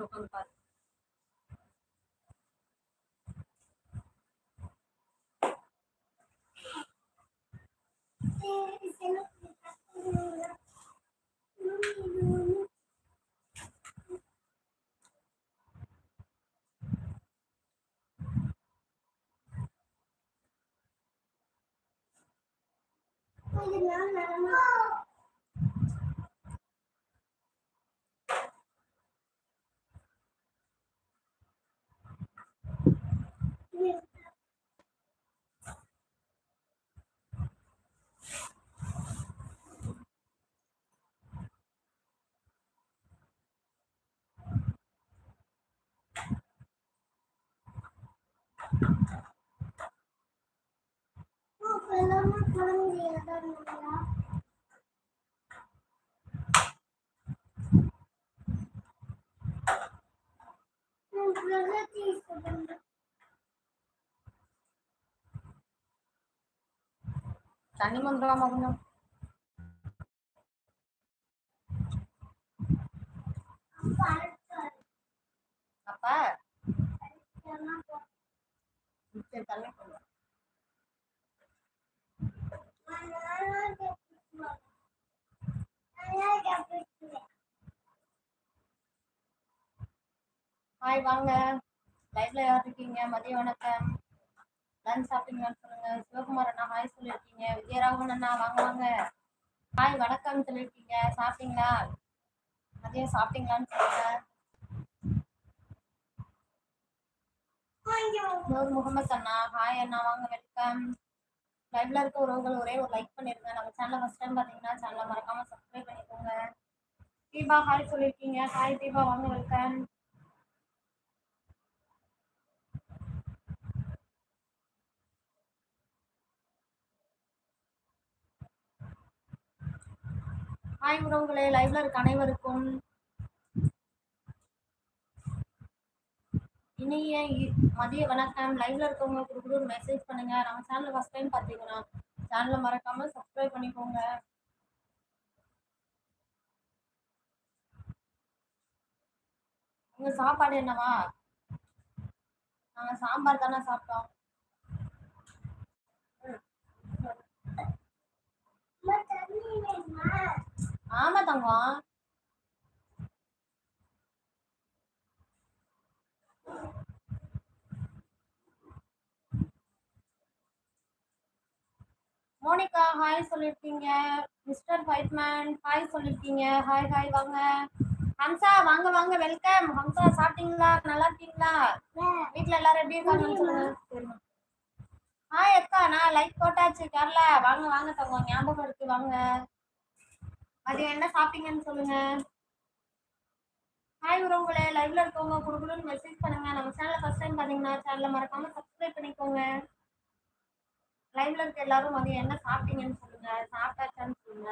உட்காந்து பாரு. தண்ணி வந்துடாம கொஞ்சம் அப்பா தண்ணி ஹாய் வாங்க, லைவ்ல யார் இருக்கீங்க? மதிய வணக்கம். லஞ்ச் சாப்பிட்டீங்களான்னு சொல்லுங்க. சிவகுமார் அண்ணா ஹாய் சொல்லியிருக்கீங்க. விஜயராகவன் அண்ணா வாங்க வாங்க, ஹாய் வணக்கம் சொல்லியிருக்கீங்க. சாப்பிட்டீங்களா? மதியம் சாப்பிட்டீங்களான்னு சொல்லுங்க. நூர் முகமது அண்ணா ஹாய் அண்ணா வாங்க, வெல்கம். லைவ்ல இருக்க உறவுகள் ஒரே ஒரு லைக் பண்ணிருங்க. நம்ம சேனலை ஃபர்ஸ்ட் டைம் பார்த்தீங்கன்னா சேனலை மறக்காம சப்ஸ்கிரைப் பண்ணிக்கோங்க. தீபா ஹாய் சொல்லியிருக்கீங்க. ஹாய் தீபா வாங்க, வெல்கம். ஹாய் உறவுகளே, லைவ்ல இருக்க அனைவருக்கும் இனிய மதிய வணக்கம். லைவ்ல இருக்கவங்க ஒரு மெசேஜ் பண்ணுங்க. நம்ம சேனல் ஃபர்ஸ்ட் டைம் பார்த்தீங்கன்னா சேனலை மறக்காம சப்ஸ்கிரைப் பண்ணிக்கோங்க. உங்க சாப்பாடு என்னவா? நாங்க சாம்பார் தானே சாப்பிட்டோம். ஆமா தங்கம். மோனிகா ஹாய் சொல்லிருக்கீங்க. மிஸ்டர் ஃபைட்மேன் ஹாய் சொல்லிருக்கீங்க. ஹாய் ஹாய் வாங்க. ஹம்சா வாங்க வாங்க, வெல்கம். ஹம்சா சாப்பிட்டீங்களா? நல்லா இருக்கீங்களா? வீட்டுல எல்லாரும் எப்படி இருக்காங்கன்னு சொல்லுங்க. ஹாய் அக்கா, நான் லைக் போட்டாச்சு கேரளா. வாங்க வாங்க தங்கம், ஞாபகம் இருக்கு வாங்க. மதியம் என்ன சாப்பிட்டீங்கன்னு சொல்லுங்க. ஹாய் உறவுகளே, லைவ்ல இருக்கவங்க குடுக்குன்னு மெசேஜ் பண்ணுங்க. நம்ம சேனலை ஃபர்ஸ்ட் டைம் பார்த்தீங்கன்னா சேனலை மறக்காம சப்ஸ்கிரைப் பண்ணிக்கோங்க. லைவ்ல இருக்க எல்லாரும் மதியம் என்ன சாப்பிட்டீங்கன்னு சொல்லுங்க. சாப்பிட்டாச்சான்னு சொல்லுங்க.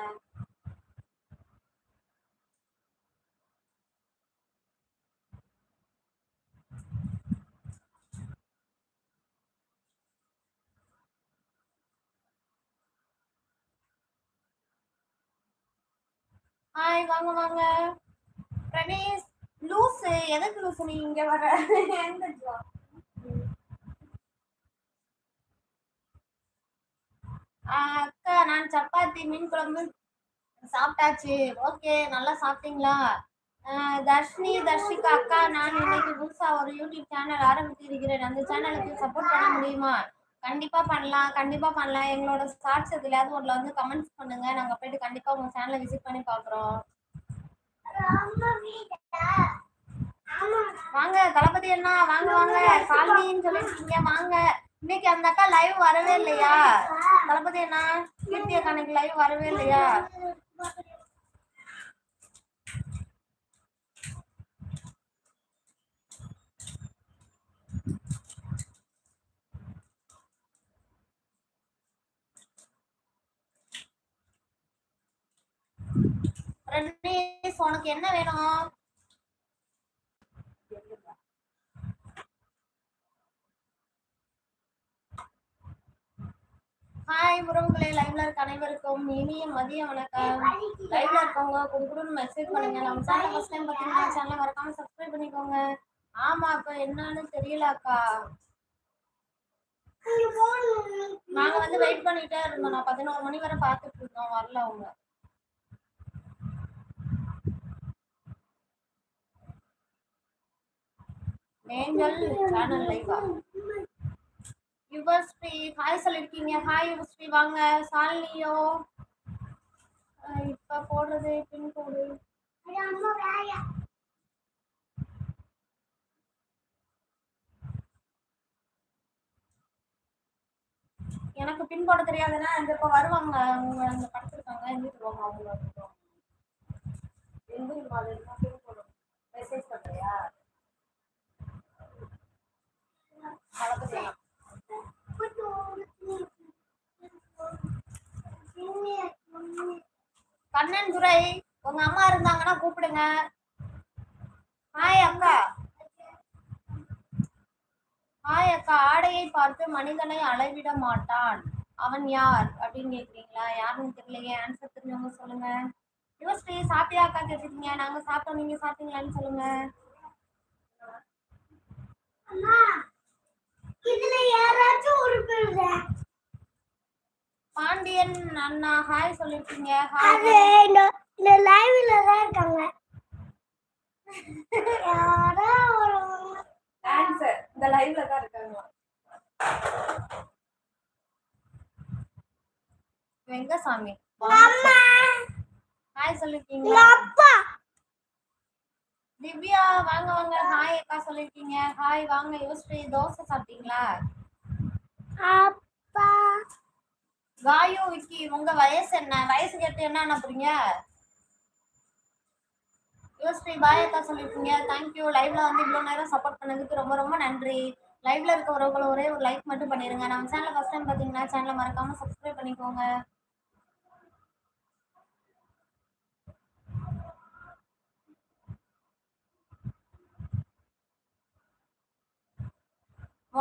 ஹாய் வாங்க வாங்க. பிரனேஷ் லூசு, எதுக்கு லூசு நீ இங்க வர? அக்கா நான் சப்பாத்தி மீன் குழம்பு சாப்பிட்டாச்சு. ஓகே, நல்லா சாப்பிட்டீங்களா? தர்ஷிகா அக்கா, நான் இன்னைக்கு புதுசா ஒரு யூடியூப் சேனல் ஆரம்பித்திருக்கிறேன். அந்த சேனலுக்கு சப்போர்ட் பண்ண முடியுமா? கண்டிப்பா பண்ணலாம், கண்டிப்பா பண்ணலாம். எங்களோட ஷார்ட்ஸ் எதுலையாவது ஒன்றில் வந்து கமெண்ட்ஸ் பண்ணுங்க. நாங்கள் போயிட்டு கண்டிப்பா உங்க சேனலை விசிட் பண்ணி பார்க்குறோம். வாங்க தளபதி அண்ணா வாங்க வாங்க. சாலினின்னு சொல்லிருக்கீங்க வாங்க. இன்னைக்கு அந்த அக்கா லைவ் வரவே இல்லையா? தளபதி அண்ணா, கீர்த்தி அக்கா இன்னைக்கு லைவ் வரவே இல்லையா? பிரனேஷ் உனக்கு என்ன வேணும்? ஹாய் உறவுகளே, லைவ்ல இருக்க அனைவருக்கும் இனிய மதிய வணக்கம். லைவ்ல இருக்கவங்க குடுக்குன்னு மெசேஜ் பண்ணுங்க. நம்ம சேனல் ஃபர்ஸ்ட் டைம் பார்த்தீங்கன்னா சேனலை மறக்காம சப்ஸ்கிரைப் பண்ணிக்கோங்க. பண்ணிக்கோங்க. ஆமா அக்கா, என்னன்னு தெரியல அக்கா. நாங்க வந்து வெயிட் பண்ணிட்டே இருந்தோம். நான் 11 மணி வரை பார்த்துட்டு இருந்தோம், வரல அவங்க. ஏஞ்சல் சேனல் லைவா? யுவஸ்ரீ ஹாய் சொல்லிருக்கீங்க. ஹாய் யுவஸ்ரீ, வாங்க. சாலினியோ இப்ப போடுறது பின் கோடு. எனக்கு பின் போட தெரியாதுன்னா இந்த இப்ப வருவாங்க அவங்க, அங்க படுத்திருக்காங்க, எழுந்திருவாங்க அவங்க. எழுந்திருமா, அது என்ன பின் போடும்? மெசேஜ் பண்றியா? பழக்கத்தையெல்லாம் கண்ணன் துரை, உங்க அம்மா இருந்தாங்கன்னா கூப்பிடுங்க. ஹாய் அக்கா. ஹாய் அக்கா. ஆடையை பார்த்து மனிதனை அளவிட மாட்டான், அவன் யார் அப்படின்னு கேக்குறீங்களா? யாருன்னு தெரியலையே. ஆன்சர் தெரிஞ்சவங்க சொல்லுங்க. யுவஸ்ரீ சாப்பிட்டியா அக்கா கேட்டிருக்கீங்க. நாங்க சாப்பிட்டோம், நீங்க சாப்பிட்டீங்களான்னு சொல்லுங்க. பாண்டியன் அண்ணா ஹாய் சொல்லிருக்கீங்க. இந்த லைவ்ல தான் இருக்காங்க. ஆன்சர் இந்த லைவ்ல தான் இருக்காங்க. வெங்கசாமி ஹாய் சொல்லிருக்கீங்க. திவ்யா வாங்க வாங்க. ஹாய் அக்கா சொல்லிருக்கீங்க. ஹாய் வாங்க. யுவஸ்ரீ தோசை சாப்பிட்டீங்களா? அப்பா. காயு விக்கி, உங்க வயசு என்ன? வயசு கேட்டு என்ன அனுப்புறீங்க? யுவஸ்ரீ பாய் அக்கா சொல்லிருக்கீங்க. தேங்க்யூ. லைவ்ல வந்து இவ்வளவு நேரம் சப்போர்ட் பண்ணதுக்கு ரொம்ப ரொம்ப நன்றி. லைவ்ல இருக்கவங்க ஒரே ஒரு லைக் மட்டும் பண்ணிருங்க. நம்ம சேனலை ஃபர்ஸ்ட் டைம் பாத்தீங்கன்னா சேனலை மறக்காம சப்ஸ்கிரைப் பண்ணிக்கோங்க.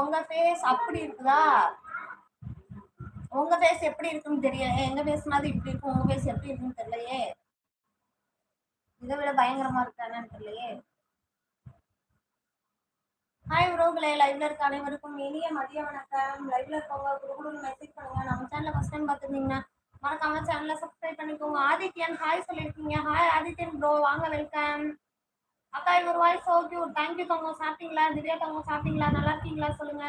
உங்க ஃபேஸ் அப்படி இருக்குதா? உங்க ஃபேஸ் எப்படி இருக்குன்னு தெரியல. எங்க ஃபேஸ் மாதிரி இப்படி இருக்கும், உங்க ஃபேஸ் எப்படி இருக்குன்னு தெரியலையே. இதை விட பயங்கரமா இருக்கானு தெரியலையே. ஹாய் உறவுகளே, லைவ்ல இருக்க அனைவருக்கும் இனிய மதிய வணக்கம். லைவ்ல இருக்கவங்க குடுகுடுன்னு மெசேஜ் பண்ணுங்க. நம்ம சேனலை ஃபர்ஸ்ட் டைம் பார்த்துருந்தீங்கன்னா மறக்காம சேனலை சப்ஸ்கிரைப் பண்ணிக்கோங்க. ஆதித்யன் ஹாய் சொல்லியிருக்கீங்க. ஹாய் ஆதித்யன் ப்ரோ, வாங்க, வெல்கம். அக்கா இவர் வாய்ஸ் சோ கியூட். தேங்க்யூ தங்கம். சாப்பிட்டீங்களா? திவ்யா தங்கம் சாப்பிட்டீங்களா? நல்லா இருக்கீங்களா சொல்லுங்க.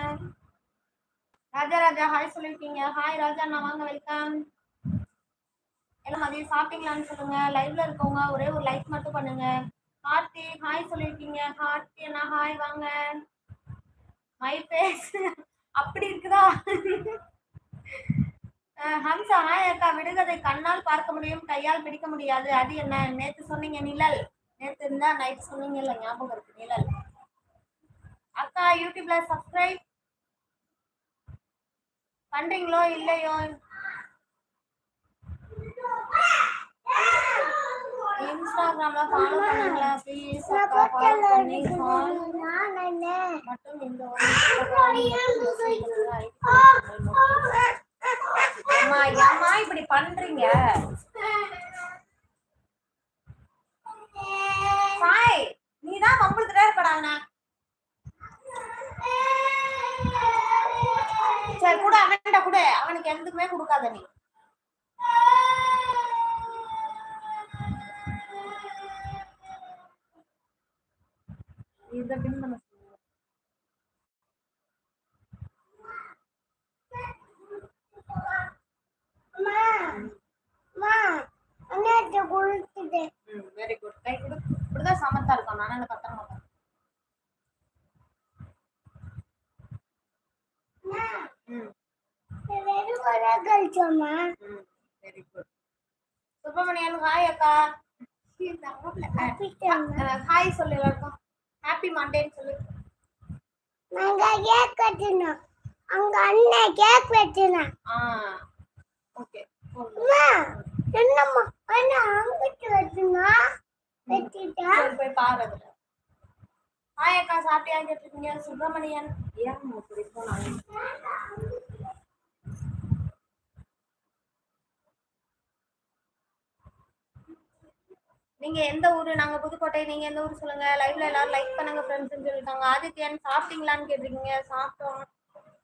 ராஜா ராஜா ஹாய் சொல்லியிருக்கீங்க. ஹாய் ராஜா, நான் வாங்க, வெல்கம். எல்லாம் மதியம் சாப்பிட்டீங்களான்னு சொல்லுங்க. லைவ்ல இருக்கவங்க ஒரே ஒரு லைக் மட்டும் பண்ணுங்க. கார்த்தி ஹாய் சொல்லியிருக்கீங்க. கார்த்தி அண்ணா ஹாய், வாங்க. மை ஃபேஸ் அப்படி இருக்குதா? ஹம்சா ஹாய் அக்கா. விடுகதை கண்ணால் பார்க்க முடியும், கையால் பிடிக்க முடியாது, அது என்ன? நேத்து சொன்னீங்க நிழல். நேத்து இருந்தா நைட் சொன்னீங்கல்ல, ஞாபகம் இருக்கு, நிழல். அக்கா யூடியூப்ல சப்ஸ்கிரைப் பண்றீங்களோ இல்லையோ? இன்ஸ்டாகிராம்ல ஃபாலோ பண்ணுங்களா ப்ளீஸ் அக்கா. ஃபாலோ பண்ணி மட்டும் இந்த ஒரு அம்மா ஏம்மா இப்படி பண்றீங்க? சாய் நீதான் வம்புழுத்துட்டே இருக்கடாங்கண்ணா. சரி கூட அவன்கிட்ட கூட, அவனுக்கு எதுக்குமே கொடுக்காத நீ. இத பின் பண்ண வெரி குட். கை கொடு. இப்படிதான் சமத்தா இருக்கும். நானும் கத்த மாட்டேன். Very good. சுப்பிரமணியன் ஹாய் அக்கா. ஹாய் சொல்லு எல்லாருக்கும். ஹாப்பி மண்டேன்னு சொல்லு. நாங்க கேக் வெட்டணும். அங்க அண்ணன் கேக் வெட்டணும். ஓகே. என்னம்மா அண்ணா அங்கிட்டு வெட்டணும். வெட்டிட்டா போய் பாரு. ஹாய் அக்கா. சாப்பிட்டியா கேட்டிருக்கீங்க. சுப்பிரமணியன் ஏன் இப்படி போனாங்க? நீங்க எந்த ஊரு? நாங்க புதுக்கோட்டை. நீங்க எந்த ஊர் சொல்லுங்க. லைவ்ல எல்லாரும் லைக் பண்ணுங்க ஃப்ரெண்ட்ஸ் சொல்லிட்டாங்க. ஆதித்யன் சாப்பிட்டீங்களான்னு கேட்டிருக்கீங்க. சாப்பிட்டோம்.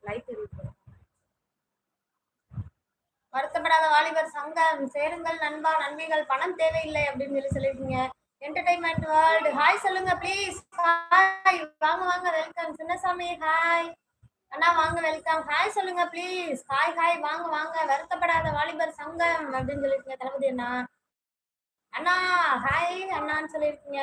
லைட் இருக்கு. வருத்தப்படாத வாலிபர் சங்கம் சேருங்கள் நண்பா நன்மைகள் பணம் தேவையில்லை அப்படின்னு சொல்லியிருக்கீங்க. என்டர்டைன்மெண்ட் வேர்ல்டு ஹாய் சொல்லுங்க ப்ளீஸ். ஹாய் வாங்க வாங்க வெல்கம். சின்னசாமி ஹாய் அண்ணா வாங்க வெல்கம். ஹாய் சொல்லுங்க ப்ளீஸ். ஹாய் ஹாய் வாங்க வாங்க. வருத்தப்படாத வாலிபர் சங்கம் அப்படின்னு சொல்லியிருக்கீங்க தளபதி அண்ணா. அண்ணா ஹாய் அண்ணான்னு சொல்லியிருக்கீங்க.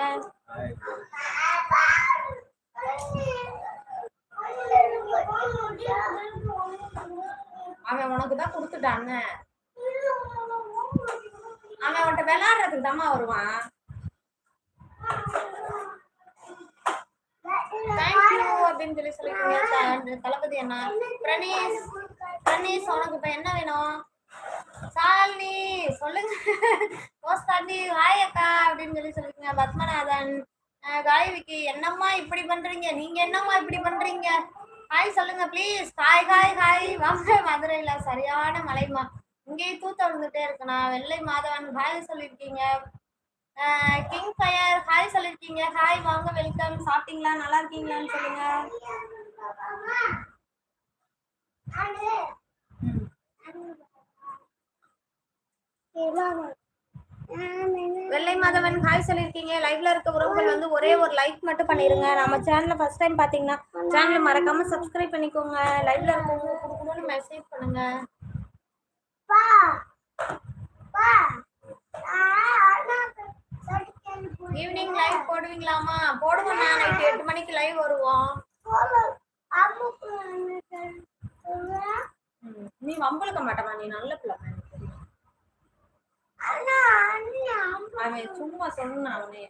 அவன் உனக்கு தான் கொடுத்துட்டான். அவன் அவன்கிட்ட விளையாடுறதுக்கு தாமா வருவான். தேங்க்யூ அப்படின்னு சொல்லிருக்கீங்க தளபதி அண்ணா. பிரணீஸ் உனக்கு இப்ப என்ன வேணும்? சாலினி சொல்லுங்க. கோஸ்தாண்டி ஹாய் அக்கா அப்படின்னு சொல்லிருக்கீங்க. பத்மநாதன் காய் விக்கி என்னம்மா இப்படி பண்றீங்க? நீங்க என்னம்மா இப்படி பண்றீங்க? ஹாய் சொல்லுங்க ப்ளீஸ். ஹாய் ஹாய் ஹாய் வாங்க. மதுரையில சரியான மலைமா. இங்கேயும் தூத்த விழுந்துட்டே இருக்குண்ணா. வெள்ளை மாதவன் ஹாய் சொல்லியிருக்கீங்க. கிங் ஃபயர் ஹாய் சொல்லியிருக்கீங்க. ஹாய் வாங்க வெல்கம். சாப்பிட்டீங்களா? நல்லா இருக்கீங்களான்னு சொல்லுங்க. வெள்ளை மாதவன் ஹாய் சொல்லியிருக்கீங்க. லைவ்ல இருக்க உறவுகள் வந்து ஒரே ஒரு லைக் மட்டும் பண்ணிருங்க. நம்ம சேனல்ல ஃபர்ஸ்ட் டைம் பாத்தீங்கன்னா சேனலை மறக்காம சப்ஸ்கிரைப் பண்ணிக்கோங்க. லைவ்ல இருக்கவங்க கொடுக்கணும்னு மெசேஜ் பண்ணுங்க. ஈவினிங் லைவ் போடுவீங்களாமா? போடுவோம். நைட் 8 மணிக்கு லைவ் வருவோம். நீ வம்பளுக்க மாட்டமா? நீ நல்ல பிள்ளை. அவன் சும்மா சொன்னான். அவனே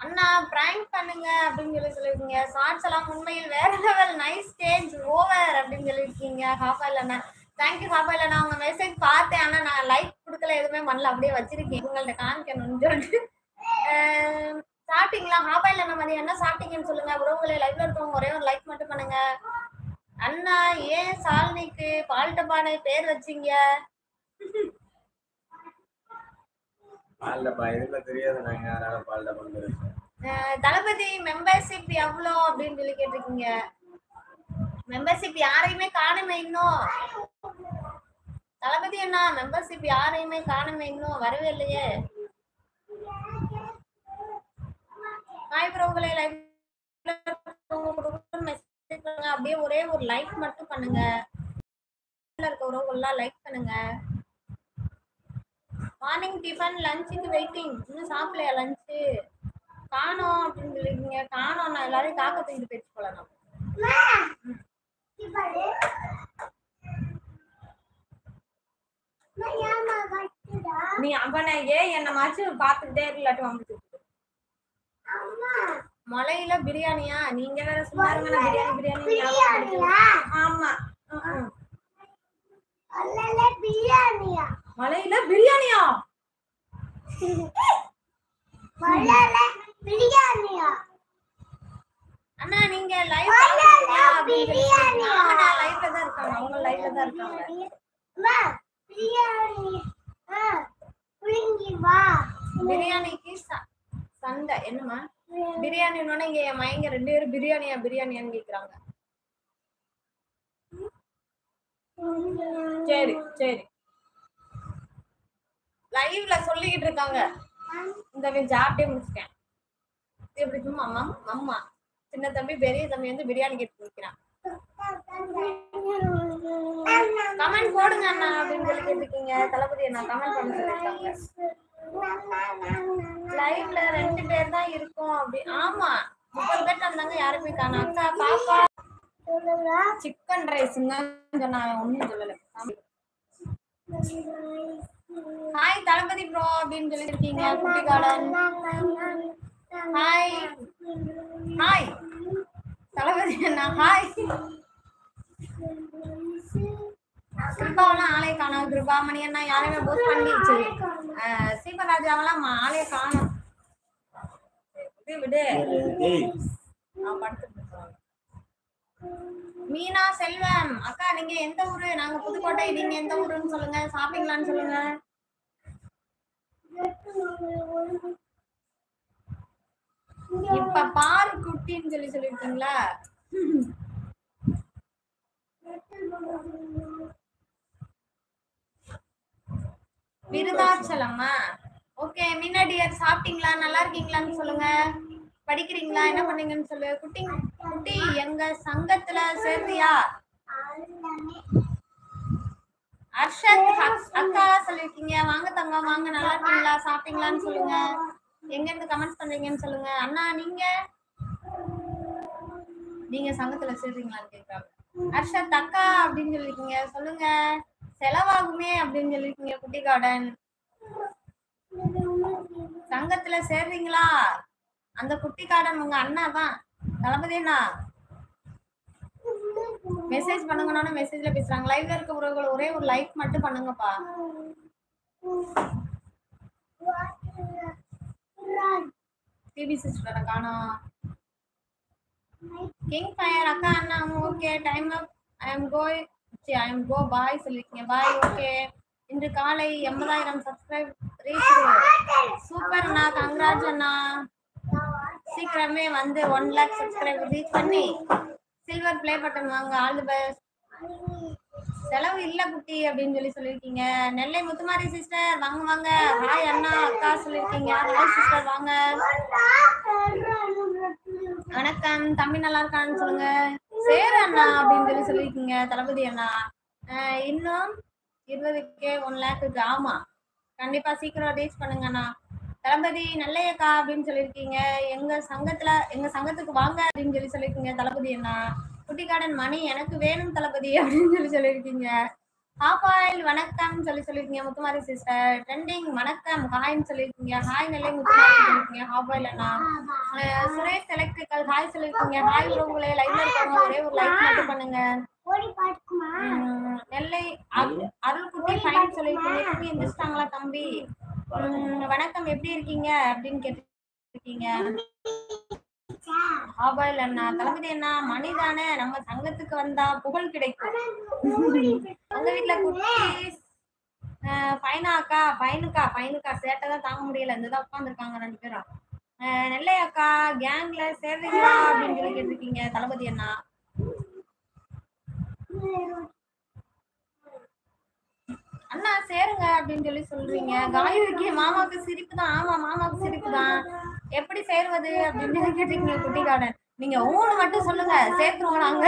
அண்ணா பிராங்க் பண்ணுங்க அப்படின்னு சொல்லிருக்கீங்க. ஷார்ட்ஸ் எல்லாம் உண்மையில் வேற லெவல். நைஸ் சேஞ்ச் ஓவர் அப்படின்னு சொல்லியிருக்கீங்க. ஹாஃபாயில் அண்ணா தேங்க்யூ. ஹாஃபாயில் அண்ணா உங்க மெசேஜ் பார்த்தேன். ஆனால் நான் லைக் கொடுக்கல, எதுவுமே பண்ணல, அப்படியே வச்சிருக்கேன் உங்கள்ட்ட காமிக்கணும்னு சொல்லிட்டு. சாப்பிட்டீங்களா? ஹாஃபாயில் அண்ணா மதியம் என்ன சாப்பிட்டீங்கன்னு சொல்லுங்க. உறவுகளை லைவ்ல இருக்கவங்க ஒரே ஒரு லைக் மட்டும் பண்ணுங்க. அண்ணா ஏன் சாலினிக்கு பால்டபானை பேர் வச்சீங்க? தளபதி மெம்பர்ஷிப் எவ்வளோ அப்படின்னு சொல்லி கேட்டிருக்கீங்க. மெம்பர்ஷிப் யாரையுமே காணுமே இன்னும். தளபதி அண்ணா மெம்பர்ஷிப் யாரையுமே காணுமே இன்னும், வரவே இல்லையே. ஹாய் ப்ரோக்களை அப்படியே ஒரே ஒரு லைக் மட்டும் பண்ணுங்க. இருக்க உறவுகள்லாம் லைக் பண்ணுங்க. மார்னிங் டிஃபன் லஞ்சுக்கு வெயிட்டிங். இன்னும் சாப்பிடலையா? லஞ்சு காணோம் அப்படின்னு சொல்லிருக்கீங்க. காணோம். நான் எல்லாரையும் காக்க தூக்கிட்டு போயிட்டு போலாம். நீ அவனை ஏன் என்ன மாச்சு பாத்துக்கிட்டே இல்லாட்டி வந்துட்டு மலையில பிரியாணியா? நீங்க வேற சும்மாருங்க. பிரியாணி பிரியாணி. ஆமா மலையில பிரியாணியா? அண்ணா நீங்க லைவ் லைவ்ல தான் இருக்காங்க. அவங்க லைவ்ல தான் இருக்காங்க. பிரியாணிக்கு சண்டை என்னமா? பிரியாணி இங்க என் மைங்க 2 பேரும் பிரியாணியான்னு கேக்குறாங்க. சரி சரி லைவ்ல சொல்லிக்கிட்டு இருக்காங்க. இந்த சாப்பிட்டே முடிச்சிட்டேன். எப்படி சும்மா அம்மா சின்ன தம்பி பெரிய தம்பி வந்து பிரியாணி கேட்டு நிற்கிறான். கமெண்ட் போடுங்க அண்ணா அப்படின்னு சொல்லி கேட்டிருக்கீங்க. தளபதி அண்ணா கமெண்ட் பண்ண சொல்லிருக்காங்க. லைவ்ல 2 பேர் தான் இருக்கும் அப்படி. ஆமா 30 பேர் இருந்தாங்க. யாருமே காணோம். அக்கா பாப்பா சிக்கன் ரைஸ்ங்க நான் ஒண்ணும் சொல்லல. ஹாய் தளபதி ப்ரோ அப்படின்னு சொல்லிருக்கீங்க. குட்டி கார்டன் ஹாய் ஹாய் தளபதி அண்ணா ஹாய். கிருபாவெல்லாம் ஆளே காணும். கிருபாமணி அண்ணா யாரையுமே போஸ்ட் பண்ணிடுச்சு. சீபராஜாவெல்லாம் ஆளே காணும். விடு நான் படுத்துட்டு மீனா செல்வம் அக்கா, நீங்க எந்த ஊரு? நாங்க புதுக்கோட்டை, நீங்க எந்த ஊருன்னு சொல்லுங்க. சாப்பிட்டீங்களான்னு சொல்லுங்க. இப்ப பாரு குட்டின்னு சொல்லிருக்கீங்களா? விருதாச்சலமா? ஓகே மீனா டியர், சாப்பிட்டீங்களா? நல்லா இருக்கீங்களான்னு சொல்லுங்க. படிக்கிறீங்களா? என்ன பண்ணீங்கன்னு சொல்லு. குட்டி குட்டி, எங்க சங்கத்துல சேர்றியா? அர்ஷத் அக்கா சொல்லிருக்கீங்க. வாங்க தங்கம், வாங்க. நல்லா இருக்கீங்களா? சாப்பிட்டீங்களான்னு சொல்லுங்க. எங்க இருந்து கமெண்ட்ஸ் பண்றீங்கன்னு சொல்லுங்க. அண்ணா, நீங்க சங்கத்துல சேர்றீங்களான்னு கேக்குறாங்க. அர்ஷத் அக்கா அப்படின்னு சொல்லிருக்கீங்க. சொல்லுங்க. செலவாகுமே அப்படின்னு சொல்லிருக்கீங்க. குட்டி கார்டன் சங்கத்துல சேர்றீங்களா? அந்த குட்டி கார்டன் உங்க அண்ணா தான், தளபதி அண்ணா. மெசேஜ் பண்ணுங்கன்னு மெசேஜ்ல பேசுறாங்க. லைவ்ல இருக்க உறவுகள் ஒரே ஒரு லைக் மட்டும் பண்ணுங்கப்பா. டிவி சிஸ்டரை காணோம். கிங் ஃபயர் அக்கா அண்ணா ஓகே. டைம் அப். ஐ அம் கோ பாய் சொல்லிருக்கீங்க. பாய். ஓகே. இன்று காலை 80,000 சப்ஸ்கிரைப் ரீச். சூப்பர் அண்ணா, கங்க்ராட்ஸ் அண்ணா. சீக்கிரமே வந்து 1 lakh சப்ஸ்கிரைப் ரீச் பண்ணி சில்வர் ப்ளே பட்டன் வாங்க. All the best. செலவு இல்ல குட்டி அப்படின்னு சொல்லிருக்கீங்க. நெல்லை முத்துமாரி சிஸ்டர் வாங்க வாங்க. ஹாய் அண்ணா அக்கா சொல்லிருக்கீங்க. ஹாய் சிஸ்டர் வாங்க. வணக்கம். தம்பி நல்லா இருக்கான்னு சொல்லுங்க. சேர அண்ணா அப்படின்னு சொல்லிருக்கீங்க. தளபதி அண்ணா இன்னும் 20K 1 lakh. ஆமா, கண்டிப்பா சீக்கிரம் ரீச் பண்ணுங்க அண்ணா. தளபதி நல்லையக்கா அப்படின்னு சொல்லியிருக்கீங்க. எங்க சங்கத்துக்கு வாங்க அப்படின்னு சொல்லியிருக்கீங்க. தளபதி அண்ணா. குட்டிக்காடன் மணி எனக்கு வேணும் தளபதி அப்படின்னு சொல்லியிருக்கீங்க. ஹாபாயில் வணக்கம் சொல்லியிருக்கீங்க. முத்துமாரி சிஸ்டர். ட்ரெண்டிங் வணக்கம் ஹாய்ன்னு சொல்லியிருக்கீங்க. ஹாய் நெல்லை முத்துமாரி சொல்லியிருக்கீங்க. ஹாபாயில் அண்ணா. சுரேஷ் எலக்ட்ரிக்கல் ஹாய் சொல்லியிருக்கீங்க. ஹாய் உறவுகளே, லைவ்ல இருக்காங்க ஒரே ஒரு லைக் மட்டும் பண்ணுங்க. நெல்லை அருள்குட்டி ஃபைன் சொல்லியிருக்கீங்க. தம்பி எந்திரிச்சிட்டாங்களா தம்பி? வணக்கம், எப்படி இருக்கீங்க அப்படின்னு கேட்டிருக்கீங்க. ஆபாயில் அண்ணா. தளபதி அண்ணா மணிதானே, நம்ம சங்கத்துக்கு வந்தா புகழ் கிடைக்கும். உங்க வீட்டுல குட்டீஸ் பையனா அக்கா? பையனுக்கா சேட்டை தான் தாங்க முடியல. இந்ததான் உட்காந்துருக்காங்க 2 பேரும். நெல்லை அக்கா கேங்ல சேர்றீங்களா அப்படின்னு கேட்டிருக்கீங்க. தளபதி அண்ணா. அண்ணா சேருங்க அப்படின்னு சொல்றீங்க. காயத்ரி மாமாவுக்கு சிரிப்பு தான். ஆமா, மாமாவுக்கு சிரிப்பு தான். எப்படி சேருவது அப்படின்னு கேட்டீங்க. குட்டி கார்டன் நீங்க ஊன்னு மட்டும் சொல்லுங்க, சேர்த்துருவோம் நாங்க.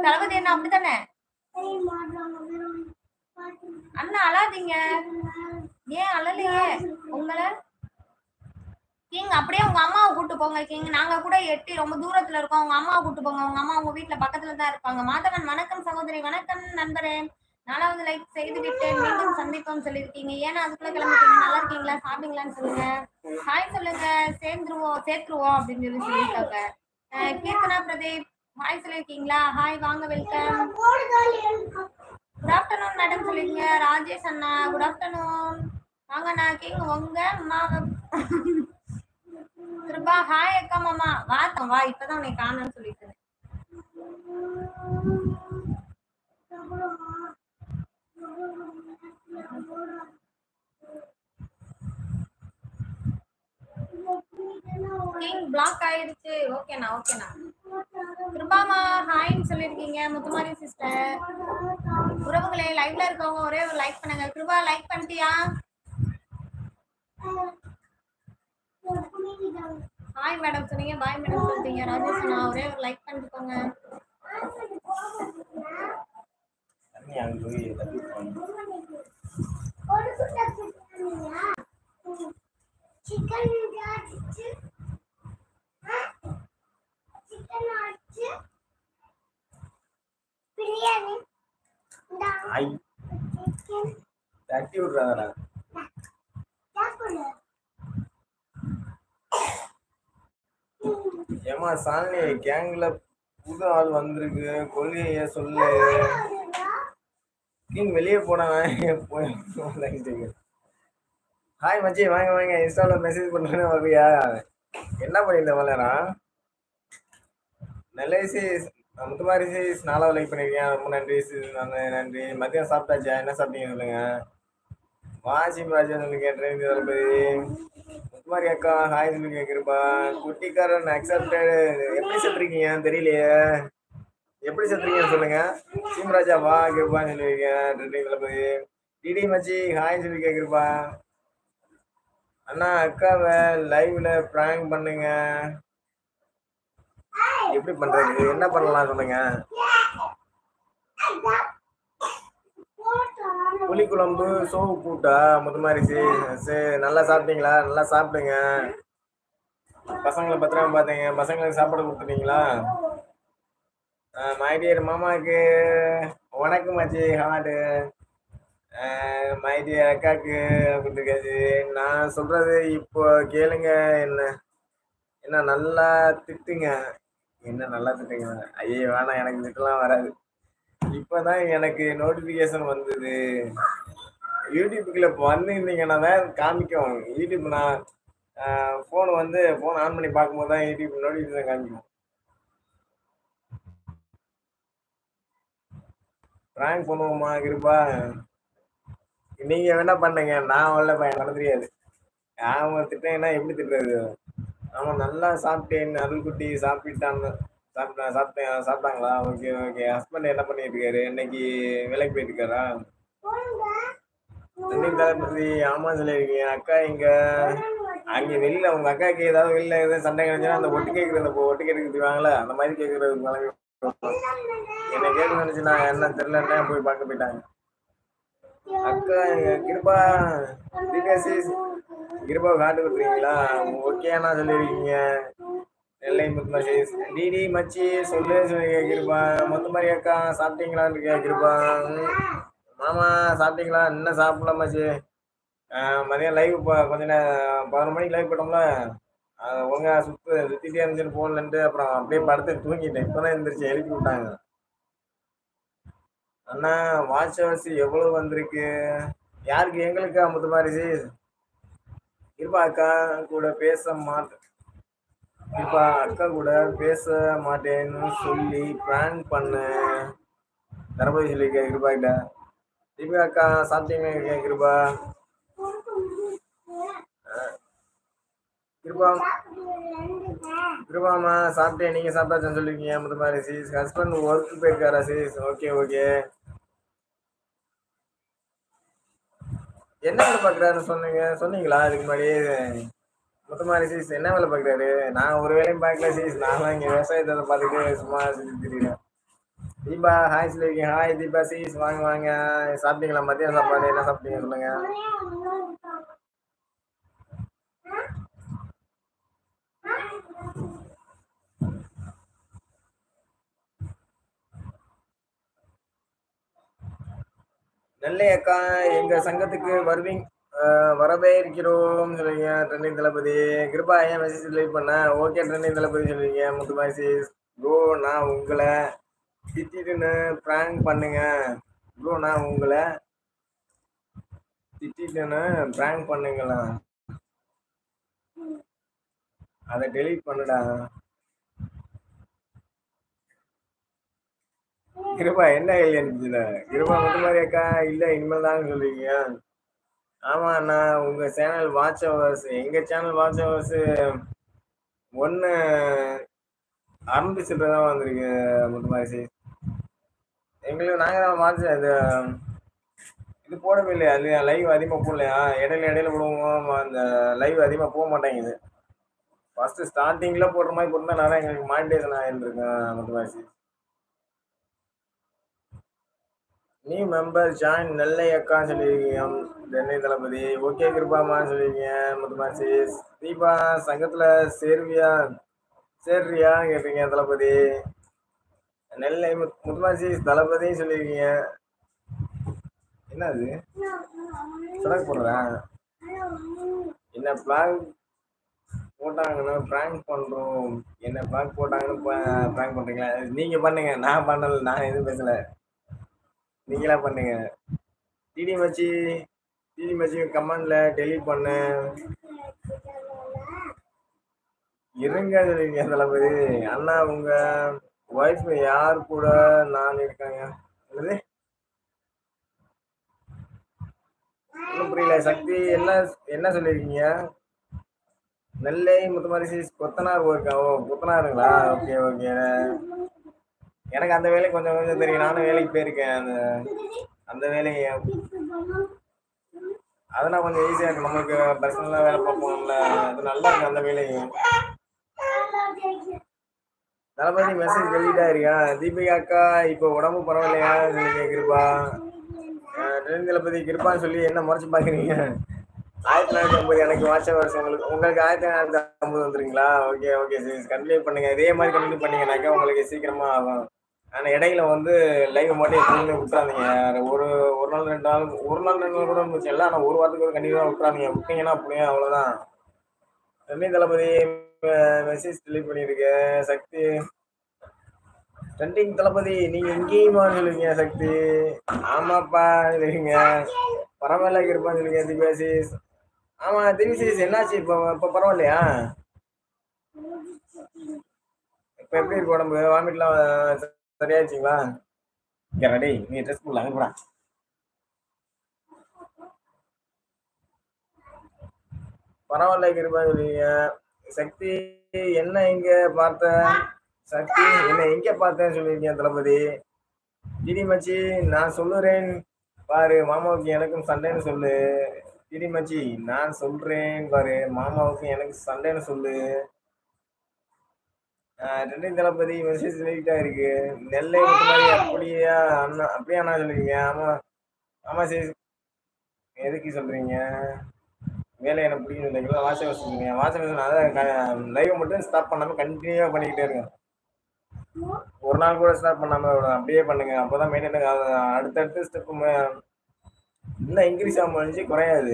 தளபதி என்ன அப்படித்தானே? அண்ணா அழாதீங்க. ஏன் அழலையே? உங்களை கிங் அப்படியே உங்க அம்மாவை கூட்டு போங்க கிங். நாங்க கூட எட்டி ரொம்ப தூரத்துல இருக்கோம். உங்க அம்மாவை கூட்டு போங்க. உங்க அம்மா உங்க வீட்டுல பக்கத்துல தான் இருப்பாங்க. மாதவன் வணக்கம் சகோதரி. வணக்கம் நண்பரே. 4வது லைக் செய்து விட்டேன். மீண்டும் சந்திப்போம் சொல்லியிருக்கீங்க. ஏன்னா அதுக்குள்ள கிளம்பிட்டீங்க. நல்லா இருக்கீங்களா? சாப்பிட்டீங்களான்னு சொல்லுங்க. ஹாய் சொல்லுங்க. சேர்த்துருவோம் அப்படின்னு சொல்லியிருக்காங்க. கீர்த்தனா பிரதீப் ஹாய் சொல்லியிருக்கீங்களா? ஹாய் வாங்க, வெல்கம். குட் ஆஃப்டர்நூன் மேடம் சொல்லிருக்கீங்க. ராஜேஷ் அண்ணா குட் ஆஃப்டர்நூன். வாங்க அண்ணா. கிங் உங்க அம்மாவை திருப்பா. ஹாய் அக்கா மாமா. வா இப்பதான் உன்னை காணன்னு சொல்லிட்டு. கிங் பிளாக் ஆயிருச்சு. ஓகேண்ணா. கிருபாமா ஹாய்ன்னு சொல்லிருக்கீங்க. முத்துமாரி சிஸ்டர். உறவுகளே, லைவ்ல இருக்கவங்க ஒரே ஒரு லைக் பண்ணுங்க. கிருபா லைக் பண்ணிட்டியா? ஹாய் மேடம் சொன்னீங்க. பாய் மேடம் சொல்லிட்டீங்க. ராஜேஷ் அண்ணா ஒரே ஒரு லைக் பண்ணிக்கோங்க. ஏமா சாலினி கேங்ல புது ஆள் வந்திருக்கு, கொள்கைய சொல்லு. கிங் வெளியே போனா போய். ஹாய் மச்சி, வாங்க இன்ஸ்டால மெசேஜ் பண்ணுறேன்னு வருவியா? என்ன பண்ணியிருந்த வளரா? நெல்லைசி முத்துமாரி சீஸ் 4வது லைக் பண்ணிருக்கேன். ரொம்ப நன்றி நன்றி. மதியம் சாப்பிட்டாச்சா? என்ன சாப்பிட்டீங்க சொல்லுங்க. வாசிம் ராஜா சொல்லுங்க. ட்ரெயின் தளபதி முத்துமாரி அக்கா ஹாய் சொல்லுங்க. கிருபா குட்டிக்காரன் அக்செப்டட். எப்படி செத்துருக்கீங்க தெரியலையே. எப்படி செத்துறீங்கன்னு சொல்லுங்க. சீமராஜா வா கிருபான்னு சொல்லிருக்க. ட்ரெயின் தளபதி டிடி மச்சி ஹாய் சொல்லிருக்க. கிருபா அண்ணா அக்காவை லைவ்ல பிராங்க் பண்ணுங்க. எப்படி பண்றது? என்ன பண்ணலாம் சொல்லுங்க. புளிக்குழம்பு சோப்பு கூட்டா முத்துமாரி சரி நல்லா சாப்பிட்டீங்களா? நல்லா சாப்பிடுங்க. பசங்களை பத்திரமா பார்த்தீங்க. பசங்களுக்கு சாப்பாடு கொடுத்துட்டீங்களா? மைடியர் மாமாவுக்கு வணக்கம் மச்சி ஹார்டு. மைடியர் அக்காவுக்கு கொடுத்துருக்காச்சு. நான் சொல்றது இப்போ கேளுங்க. என்ன என்ன நல்லா திட்டுங்க. என்ன நல்லா திட்டுங்க. ஐயே வேணாம், எனக்கு திட்டலாம் வராது. இப்பதான் எனக்கு நோட்டிபிகேஷன் வந்தது. யூடியூப்புக்குள்ள வந்திருந்தீங்கன்னா தான் காமிக்கும். யூடியூப் நான் ஃபோன் ஆன் பண்ணி பார்க்கும்போது தான் யூடியூப் நோட்டிபிகேஷன் காமிக்கும். பிராங்க் பண்ணுவோமா கிருப்பா? நீங்க வேணா பண்ணுங்க. நான் உள்ள பண்ண தெரியாது. அவங்க திட்டேன்னா எப்படி திட்டுறது? ஆமா நல்லா சாப்பிட்டேன். அருள்குட்டி சாப்பிட்டாங்க. சாப்பிட்டாங்களா? Okay okay. ஹஸ்பண்ட் என்ன பண்ணிட்டு இருக்காரு? இன்னைக்கு வேலைக்கு போயிட்டு இருக்காரா? தளபதி ஆமா சொல்லிருக்கீங்க. அக்கா இங்க அங்க வெளியில உங்க அக்காக்கு ஏதாவது வெளியில எதாவது சண்டை கிடைச்சுன்னா அந்த ஒட்டு கேட்கறதுவாங்களே அந்த மாதிரி கேட்கறது என்ன கேட்க நினைச்சு நான் என்ன தெரியல போய் பார்க்க போயிட்டாங்க. அக்கா கிருபா கிருபா காட்டு கொடுத்துருக்கீங்களா? ஓகேண்ணா சொல்லிருக்கீங்க. நெல்லை முத்துமாரி டிடி மச்சி சொல்லு சொல்லுங்க. கிருபா முத்துமாரி அக்கா சாப்பிட்டீங்களான்னு இருக்கேன். கிருபா மாமா சாப்பிட்டீங்களா? இன்னும் சாப்பிடல மச்சி. மதியம் லைவ் கொஞ்ச நேரம் 11 மணிக்கு லைவ் போட்டோம்ல. ஒழுங்கா சுத்திட்டே இருந்துச்சுன்னு போன்லன்ட்டு அப்புறம் அப்படியே படுத்து தூங்கிட்டேன். இப்பதான் எந்திரிச்சு எழுப்பி விட்டாங்க. அண்ணா வாட்ச் ஹவர்ஸ் எவ்வளவு வந்திருக்கு? யாருக்கு? எங்களுக்கா முத்துமாரி இருப்பா அக்கா கூட பேச மாட்டேன். இப்ப அக்கா கூட பேச மாட்டேன்னு சொல்லி பிராங்க் பண்ண தளபதி சொல்லியிருக்கேன். கிருபா கிட்ட தீபிகா அக்கா சாப்பிட்டீங்க இருக்கேன். கிருபா கிருபா கிருபாமா சாப்பிட்டேன். நீங்க சாப்பிட்டாச்சுன்னு சொல்லிருக்கீங்க. முத்துமாரி ஹஸ்பண்ட் ஒர்க் போயிருக்காரா? Okay okay. என்ன வேலை பார்க்குறாருன்னு சொன்னீங்களா இதுக்கு முன்னாடி? முத்துமாரி என்ன வேலை பார்க்குறாரு? நான் ஒரு வேலையும் பார்க்கல நான் தான் இங்கே விவசாயத்தை பார்த்துட்டு சும்மா செஞ்சுருக்கேன். தீபா ஹாய் சொல்லியிருக்கேன். ஹாய் தீபா வாங்க வாங்க. சாப்பிட்டீங்களா? மதியம் சாப்பாடு என்ன சாப்பிட்டீங்க சொல்லுங்க. நெல்லை அக்கா எங்க சங்கத்துக்கு வரவே இருக்கிறோம் சொல்லுங்க. ட்ரெண்டிங் தளபதி கிருபா ஏன் மெசேஜ் லைவ் பண்ண? ஓகே ட்ரெண்டிங் தளபதி சொல்லுவீங்க. முத்துமாரி ப்ரோ நான் உங்களை திட்டிட்டுன்னு பிராங்க் பண்ணுங்க. ப்ரோ நான் உங்களை திட்டிட்டுன்னு பிராங்க் பண்ணுங்களா? அதை டெலீட் பண்ணுடா. கிருபா என்ன இல்லையா? கிருபா முத்துமாரி அக்கா இல்ல இனிமேல் தான் சொல்றீங்க. ஆமா அண்ணா உங்க சேனல் வாட்ச் ஹவர்ஸ் எங்க சேனல் வாட்ச் ஹவர்ஸ் 1 600 தான் வந்திருக்கு. முத்துமாரி எங்களுக்கு நாங்க தான் வாட்ச் இது போடவே இல்லையா? அது லைவ் அதிகமாக போடலையா? இடையில போடுவோம். அந்த லைவ் அதிகமாக போக மாட்டேங்குது. ஃபர்ஸ்ட் ஸ்டார்டிங்ல போடுற மாதிரி போட்டுருந்தா எங்களுக்கு மானிட்டேஷன் ஆயிருந்துருக்கேன். Muthumari new member join Nellai அக்கா சொல்லியிருக்கீங்க. சென்னை தளபதி ஓகே கிருபாமான்னு சொல்லியிருக்கீங்க. முத்துமாரி தீபா சங்கத்துல சேர்றியா கேட்டீங்க. தளபதி நெல்லை முத்துமாரி தளபதியும் சொல்லியிருக்கீங்க. என்னது சடக்கு போடுறேன்? என்ன பிளாக் போட்டாங்கன்னா பிராங்க் பண்றோம். என்ன பிளாக் போட்டாங்கன்னு பிராங்க் பண்றீங்களா? நீங்க பண்ணுங்க, நான் பண்ணல. நான் எதுவும் பேசல, நீங்களா பண்ணுங்க. டிடி மச்சி கமெண்ட்ல டெலீட் பண்ண இருங்க சொல்லுவீங்க. தளபதி அண்ணா உங்க ஒய்ஃப் யார் கூட நான் இருக்காங்க? என்னது? ஒன்றும் புரியல சக்தி. என்ன சொல்லியிருக்கீங்க? நெல்லை முத்துமாரி சீஸ் கொத்தனார் ஒர்க்கா? ஓ கொத்தனாருங்களா? Okay okay. எனக்கு அந்த வேலை கொஞ்சம் கொஞ்சம் தெரியும். நானும் வேலைக்கு போயிருக்கேன். அந்த வேலையை அதெல்லாம் கொஞ்சம் ஈஸியாக இருக்கும். நம்மளுக்கு பர்சனலாக வேலை பார்ப்போம்ல, அது நல்லா இருக்கு அந்த வேலையும். தளபதி மெசேஜ் டெலிட் ஆயிருக்கா? தீபிகா அக்கா இப்போ உடம்பு பரவாயில்லையா சொல்லி கேட்குறப்பா. தளபதி கிருப்பான்னு சொல்லி என்ன முறைச்சு பார்க்குறீங்க? 1950 எனக்கு வாட்ஸ்அப் வருஷம் உங்களுக்கு 1950 வந்துருங்களா? ஓகே ஓகே சரி, கண்டினியூ பண்ணுங்க. இதே மாதிரி கண்டினியூ பண்ணீங்கன்னாக்கா உங்களுக்கு சீக்கிரமா ஆகும். ஆனால் இடையில வந்து லைவ் மட்டும் எப்பவுமே விட்டுறாதீங்க. ஒரு ஒரு நாள் 2 நாள், ஒரு நாள் 2 நாள் கூட இருந்துச்சு இல்லை. ஆனால் ஒரு வாரத்துக்கு கண்டிப்பாக விட்டுறாதீங்க. விட்டீங்கன்னா அப்படியே அவ்வளோதான். ரமி தளபதி மெசேஜ் டெலிட் பண்ணியிருக்கு. சக்தி ட்ரெண்டிங் தளபதி நீங்க எங்கேயுமா சொல்லுவீங்க சக்தி? ஆமாப்பா சொல்லுவீங்க. பரவாயில்ல இருப்பான்னு சொல்லுவீங்க திவ்யாசிஸ். ஆமா திவ்யாசிஸ் என்னாச்சு இப்போ பரவாயில்லையா? இப்ப எப்படி இருக்கு உடம்பு? வாமிட்லாம் சரியாச்சுங்களா? ரெடி நீ ட்ரெஸ் பண்ணலாம் கூட. பரவாயில்ல இருப்பான்னு சொல்லுவீங்க. சக்தி என்ன இங்க பார்த்த? சக்தி என்ன எங்க பார்த்தேன்னு சொல்லியிருக்கீங்க தளபதி. டிடி மச்சி நான் சொல்லுறேன் பாரு, மாமாவுக்கு எனக்கும் சண்டைன்னு சொல்லு. டிடி மச்சி நான் சொல்றேன் பாரு, மாமாவுக்கு எனக்கு சண்டைன்னு சொல்லு. ரெண்டு தளபதி மெசேஜ் லைட்டா இருக்கு. நெல்லை மாதிரி அப்படியா அண்ணா? அப்படியே அண்ணா சொல்லுவீங்க? ஆமா ஆமா சரி. எதுக்கு சொல்றீங்க? வேலை எனக்கு பிடிக்கும் இல்லைங்களா? வாட்ஸ்அப் சொல்லுங்க. வாட்ஸ்அப் அதான் லைவ் மட்டும் ஸ்டாப் பண்ணாம கண்டினியூவா பண்ணிக்கிட்டே இருங்க. ஒரு நாள் கூட ஸ்டாப் பண்ணாம அப்படியே பண்ணுங்க. அப்போதான் மெயின்டைன் அடுத்தடுத்து ஸ்டெப் இன்னும் இன்க்ரீஸ் ஆக முடிஞ்சு குறையாது.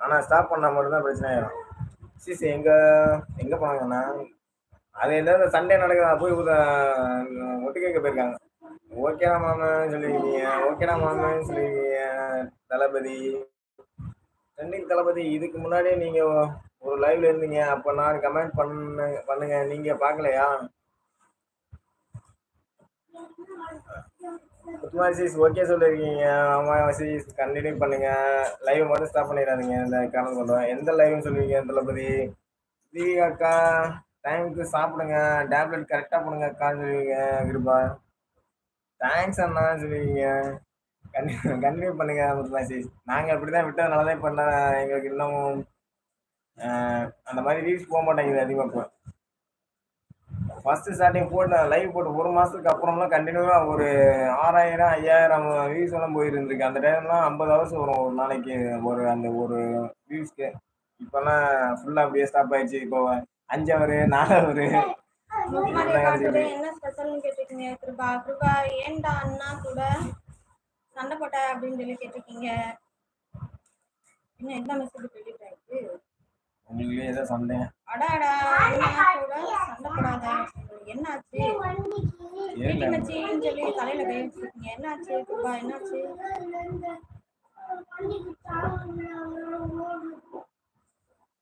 ஆனால் ஸ்டாப் பண்ணால் மட்டும்தான் பிரச்சனை ஆயிடும். சிசி எங்க எங்க போனாங்கண்ணா? அது என்னது சண்டே நடக்குதா? போய் ஒட்டு கேட்க போயிருக்காங்க. ஓகேடா மாமன் சொல்லிருக்கீங்க. ஓகேடா மாமன் சொல்லிருக்கீங்க தளபதி. ட்ரெண்டிங் தளபதி இதுக்கு முன்னாடியே நீங்க ஒரு லைவ்ல இருந்தீங்க. அப்ப நான் கமெண்ட் பண்ணுங்க. நீங்க பார்க்கலையா? குமார் சீஸ் ஓகே சொல்லியிருக்கீங்க. ஆமா சீஸ் கண்டினியூ பண்ணுங்க. லைவ் மட்டும் ஸ்டாப் பண்ணிடாதீங்க. இந்த காரணம் சொல்லுவேன். எந்த லைவ்னு சொல்லுவீங்க தளபதி? தீபிகா அக்கா டைமுக்கு சாப்பிடுங்க. டேப்லெட் கரெக்டாக போடுங்க அக்கா சொல்லுவீங்க. கிருபா தேங்க்ஸ் அண்ணா சொல்லுவீங்க. கண்டினியூ பண்ணுங்க மெசேஜ். நாங்கள் அப்படி தான் விட்டதுனால தான் இப்போ எங்களுக்கு இன்னமும் அந்த மாதிரி ரீல்ஸ் போக மாட்டேங்குது அதிகமாக. இப்போ ஃபர்ஸ்ட் ஸ்டார்டிங் லைவ் போட்டு ஒரு மாசத்துக்கு அப்புறம்லாம் கண்டினியூவா ஒரு 6000 5000 வியூஸ் எல்லாம் போயிருந்துருக்கு. அந்த டைம்லாம் 50 ஹவர்ஸ் வரும் ஒரு நாளைக்கு அந்த ஒரு வியூஸ்க்கு. இப்பெல்லாம் ஃபுல்லா அப்படியே ஸ்டாப் ஆயிடுச்சு. இப்போ 5 ஹவர் 4 ஹவர் என்ன ஸ்பெஷல்னு கேட்டிருக்கீங்க. கிருபா கிருபா ஏன்டா அண்ணா கூட சண்டை போட்ட அப்படின்னு சொல்லி கேட்டிருக்கீங்க. இன்னும் எந்த மெசேஜ் டெலிட் ஆயிருக்கு? உங்களுக்கு ஏதோ சண்டை? அடாடா அண்ணா கூட சண்டை போடாத. என்னாச்சு? டிடி மச்சின்னு சொல்லி தலையில கை வச்சிருக்கீங்க. என்னாச்சு கிருபா? என்னாச்சு?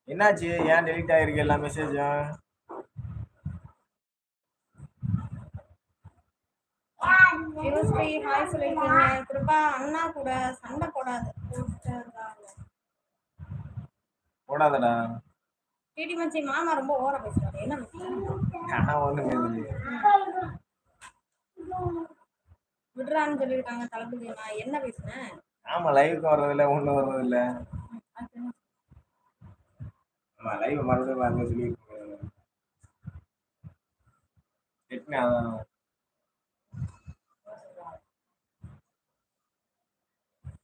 என்னாச்சு? ஏன் டெலிட் ஆயிருக்கு எல்லா மெசேஜும்? சிவஸ்ரீ ஹாய் சொல்லிருக்கீங்க. கிருபா அண்ணா கூட சண்டை போடாதடா. டிடி மச்சி மாமா ரொம்ப ஓவரா பேசுறாரு. என்ன விடுறான்னு சொல்லிருக்காங்க தளபதி. நான் என்ன பேசுனேன்? ஆமா லைவுக்கு வர்றதில்ல, ஒன்றும் வர்றதில்ல. லைவ் மறந்து பாருங்க சொல்லியிருக்கீங்க.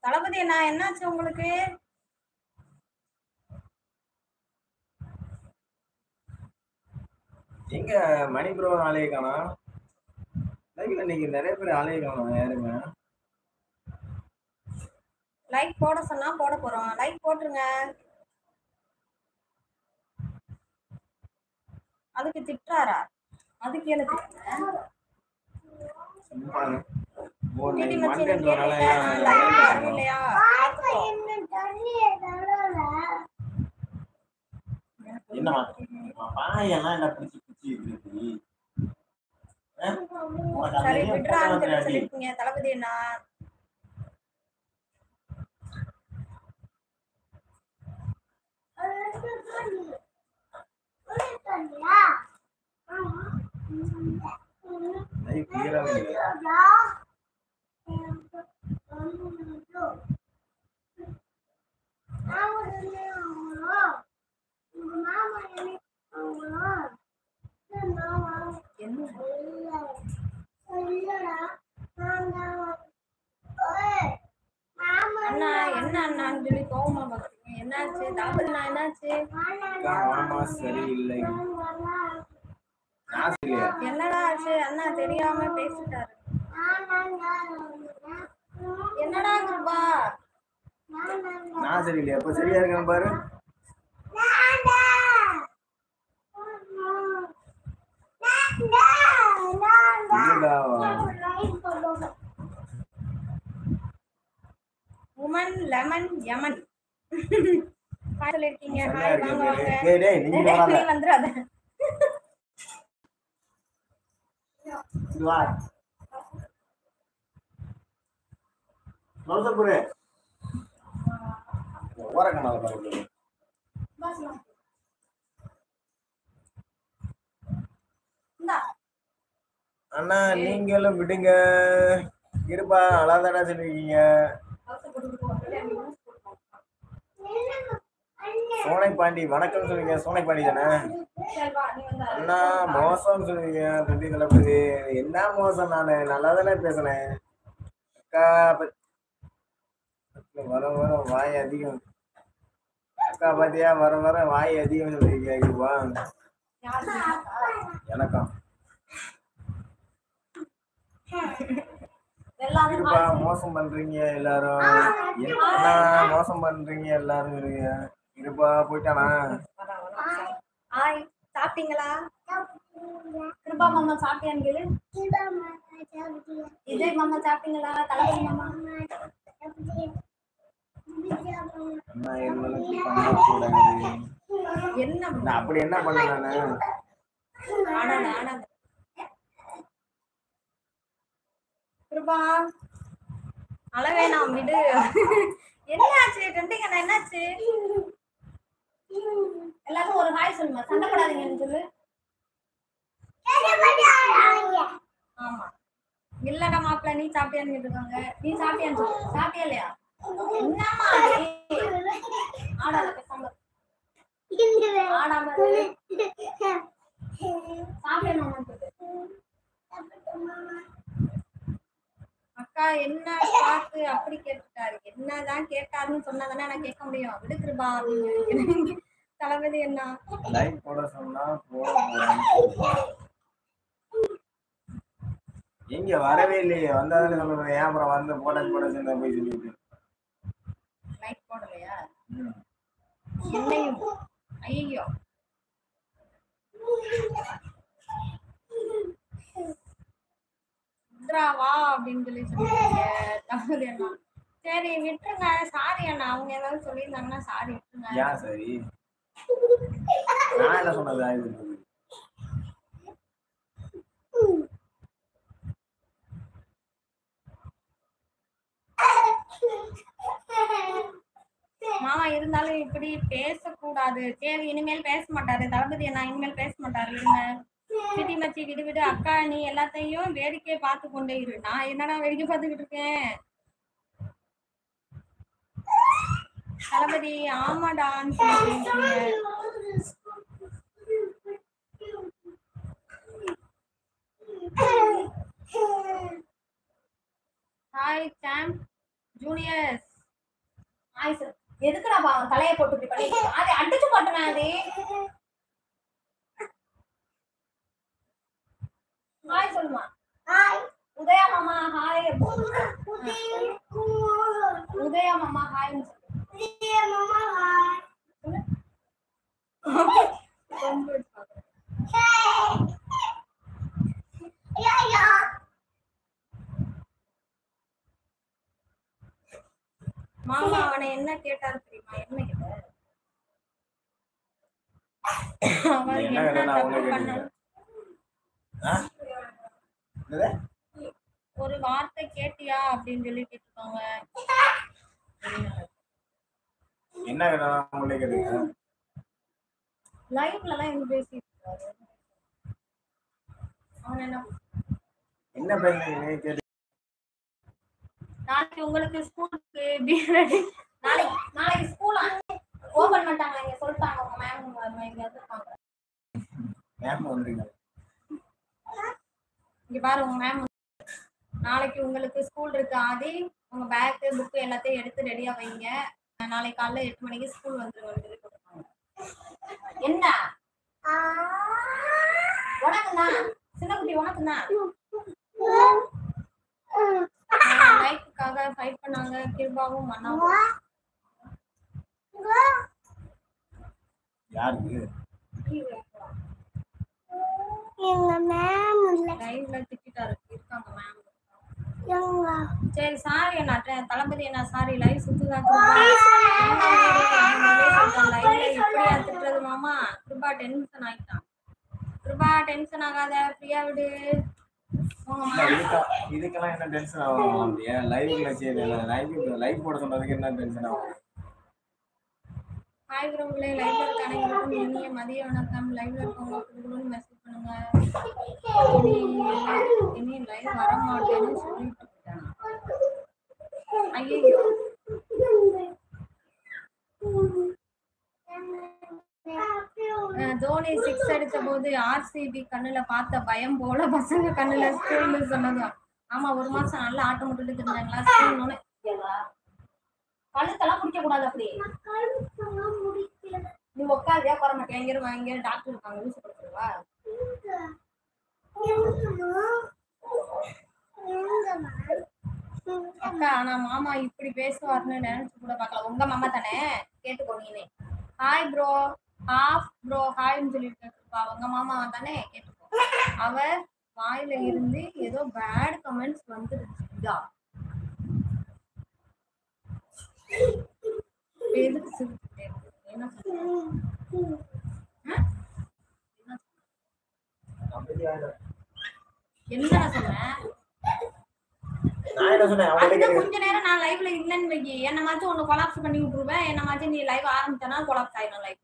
தளபதி நான் என்னாச்சு உங்களுக்கு? எங்க மணி ப்ரோ ஆளையே காணோம். லைவ்ல இன்னைக்கு நிறைய பேர் ஆளையே காணோம். யாருங்க லைக் போட சொன்னா போட போறோம். லைக் போட்டுருங்க. அதுக்கு திட்டுறாரா? அதுக்கு என்ன திட்டுறாங்க? என்னமா பாயெல்லாம் என்ன பிடிச்சி பிடிச்சி இருக்கு? சரி விட்றான்னு சொல்லி சொல்லிருக்கீங்க தளபதி அண்ணா. அண்ணா என்ன அண்ணான்னு சொல்லி கோவமா பாக்குறீங்க? என்னாச்சு தளபதி அண்ணா? என்னாச்சு? மாமா சரியில்லை. என்னடா ஆச்சு? அண்ணா தெரியாம பேசிட்டாரு. என்னடா கிருபா? நான் சரியில்லையா? அப்ப சரியா இருக்கேன் பாரு. உமன் லெமன் யமன் பாடல் இருக்கீங்க. ஹாய் வாங்க வாங்க. நீ வந்துறாத. வா நோசப்புரே ஓரக்கனால பாருங்க. அண்ணா நீங்களும் விடுங்க இருப்பா அழாதாடா சொல்லிருக்கீங்க. சோனை பாண்டி வணக்கம் சொல்லுங்க. சோனை பாண்டி தானே அண்ணா? மோசம் சொல்லுவீங்க தம்பி தளபதி. என்ன மோசம்? நானு நல்லா தானே பேசுனேன். அக்கா வர வர வாய் அதிகம். அக்கா பாத்தியா வர வர வாய் அதிகம் சொல்லிருக்கீங்க. இருப்பா எனக்கா இருப்பா மோசம் பண்றீங்க எல்லாரும். என்ன மோசம் பண்றீங்க எல்லாரும் இருப்பா. போயிட்டானா? ஹாய் சாப்பிட்டீங்களா? கிருபா மாமா சாப்பிட்டியான்னு கேளு. விஜய் மாமா சாப்பிட்டீங்களா? தளபதி மாமா என்ன அப்படி என்ன பண்ண நானு? கிருபா அளவேணாம் விடு. என்னாச்சு கண்டிங்க? என்னாச்சு? எல்லாரும் ஒரு ஹாய் சொல்லுமா. சண்டை போடாதீங்கன்னு சொல்லு. ஆமா இல்லடா மாப்பிள்ள நீ சாப்பிட்டியான்னு கேட்டுருக்காங்க. நீ சாப்பிட்டியான்னு சொல்லு. சாப்பிட்டியா இல்லையா? என்னம்மா ஆடாத பேசாம ஆடாம சாப்பிடணும். அக்கா என்ன பார்த்து அப்படி கேட்டுட்டாரு? என்னதான் கேட்டாருன்னு சொன்னாதானே நான் கேட்க முடியும். விடுக்குருபா அப்படின்னு தளபதி என்ன லைக் போட சொன்னா போட இங்க வரவே இல்லையே. வந்தாதானே சொல்லுங்க. ஏன் அப்புறம் வந்து போட சொன்னா போய் சொல்லிட்டு லைக் போடலையா? என்னையும் ஐயோ வா அப்படின்னு சொல்லி சொல்லிருக்கீங்க தளபதி அண்ணா. சரி விட்டுருங்க. சாரி அண்ணா. அவங்க ஏதாவது சொல்லியிருந்தாங்கன்னா சாரி விட்டுருங்க. ஏன் சரி? நான் என்ன சொன்னது? மாமா இருந்தாலும் இப்படி பேசக்கூடாது. தேவை இனிமேல் பேச மாட்டாரு தளபதி அண்ணா. இனிமேல் பேச மாட்டாரு. சிட்டி மச்சி விடு விடு. அக்கா நீ எல்லாத்தையும் வேடிக்கை பார்த்து கொண்டே இரு. நான் என்னடா வேடிக்கை பார்த்துக்கிட்டு இருக்கேன் தளபதி? ஆமாடான்னு சொல்லிருக்கீங்க. ஹாய் சாம் ஜூனியர்ஸ். Hi sir. எதுக்குடா பாவம் தலையை போட்டு இப்படி பண்ணிட்டு அதை அடிச்சு போட்டுவேன். அது ஹாய் சொல்லுமா. உதயா மாமா ஹாய். உதயா மாமா ஹாய். மாமா அவனை என்ன கேட்டாரு தெரியுமா? என்ன கேட்டாரு? அவன் என்ன தப்பு பண்ண ஒரு வார்த்தை கேட்டியா அப்படின்னு சொல்லி கேட்டுருக்காங்க. என்ன உங்களுக்கு லைவ்ல எல்லாம் எங்க பேசிட்டு இருக்காரு அவன் என்ன பேசுறீங்க? நாளைக்கு உங்களுக்கு ஸ்கூலுக்கு நாளைக்கு ஸ்கூல் ஓபன் பண்ணிட்டாங்க இங்க சொல்லிட்டாங்க உங்க மேம் இங்க இருக்காங்க. மேம் வந்துருங்க. இங்க பாரு உங்க மேம் நாளைக்கு உங்களுக்கு ஸ்கூல் இருக்கு. ஆதி உங்க பேக் புக் எல்லாத்தையும் எடுத்து ரெடியா வைங்க. நாளைக்கு காலைல 8 மணிக்கு ஸ்கூல் வந்துருங்க. என்ன உனக்குதான் சின்ன குட்டி உனக்குதான் லைஃப்காக ஃபைட் பண்ணாங்க கிருபாவும் மன்னாவும். யாருக்கு எங்க மேம் லைவ்ல திட்டிட்டாரு இருக்காங்க மேம். சரி சாரி அண்ணா தளபதி அண்ணா சாரி லைவ் சுத்துதா லைவ்ல இப்படியா திட்டுறது மாமா. கிருபா டென்ஷன் ஆயிட்டான். கிருபா டென்ஷன் ஆகாத ஃப்ரீயா விடு. இதுக்கெல்லாம் என்ன டென்ஷன் ஆகும்? லைவ்ல லைவ் போட சொன்னதுக்கு என்ன டென்ஷன் ஆகும்? ஹாய் ப்ரோங்களே லைவ்ல இருக்க அனைவருக்கும் இனிய மதிய வணக்கம். லைவ்ல இருக்கவங்க மெசேஜ் பண்ணுங்க. இனி லைவ் வர மாட்டேன்னு சொல்லிட்டு இருக்காங்க. ஐயோ தோனி 6 அடிச்ச போது ஆர்சிபி கண்ணுல பார்த்த பயம் போல பசங்க கண்ணுல ஸ்கூல்னு சொன்னதும். ஆமா ஒரு மாசம் நல்லா ஆட்டம் விட்டுட்டு இருந்தாங்களா ஸ்கூல்னு. கழுத்தெல்லாம் முடிக்க கூடாது. அப்படி நீ உட்காரியா போற மாட்டேன். எங்க டாக்டர் இருக்காங்க ஊசி கொடுத்துருவா. அக்கா ஆனா மாமா இப்படி பேசுவார்னு நினைச்சு கூட பார்க்கல. உங்க மாமா தானே கேட்டுக்கோ நீனே. ஹாய் ப்ரோ ஹாஃப் ப்ரோ ஹாய்ன்னு சொல்லிட்டு இருப்பா. உங்க மாமா தானே கேட்டுக்கோ. அவ வாயில இருந்து ஏதோ பேட் கமெண்ட்ஸ் வந்துருச்சுடா. எதுக்கு சிரிச்சுட்டே என்ன சொன்னேன்? கொஞ்ச நேரம் நான் லைவ்ல இல்லன்னு வைக்கி என்ன மாதிரி ஒண்ணு கொலாப்ஸ் பண்ணி விட்டுருவேன். என்ன மாதிரி நீ லைவ் ஆரம்பிச்சனா கொலாப்ஸ் ஆயிடும் லைவ்.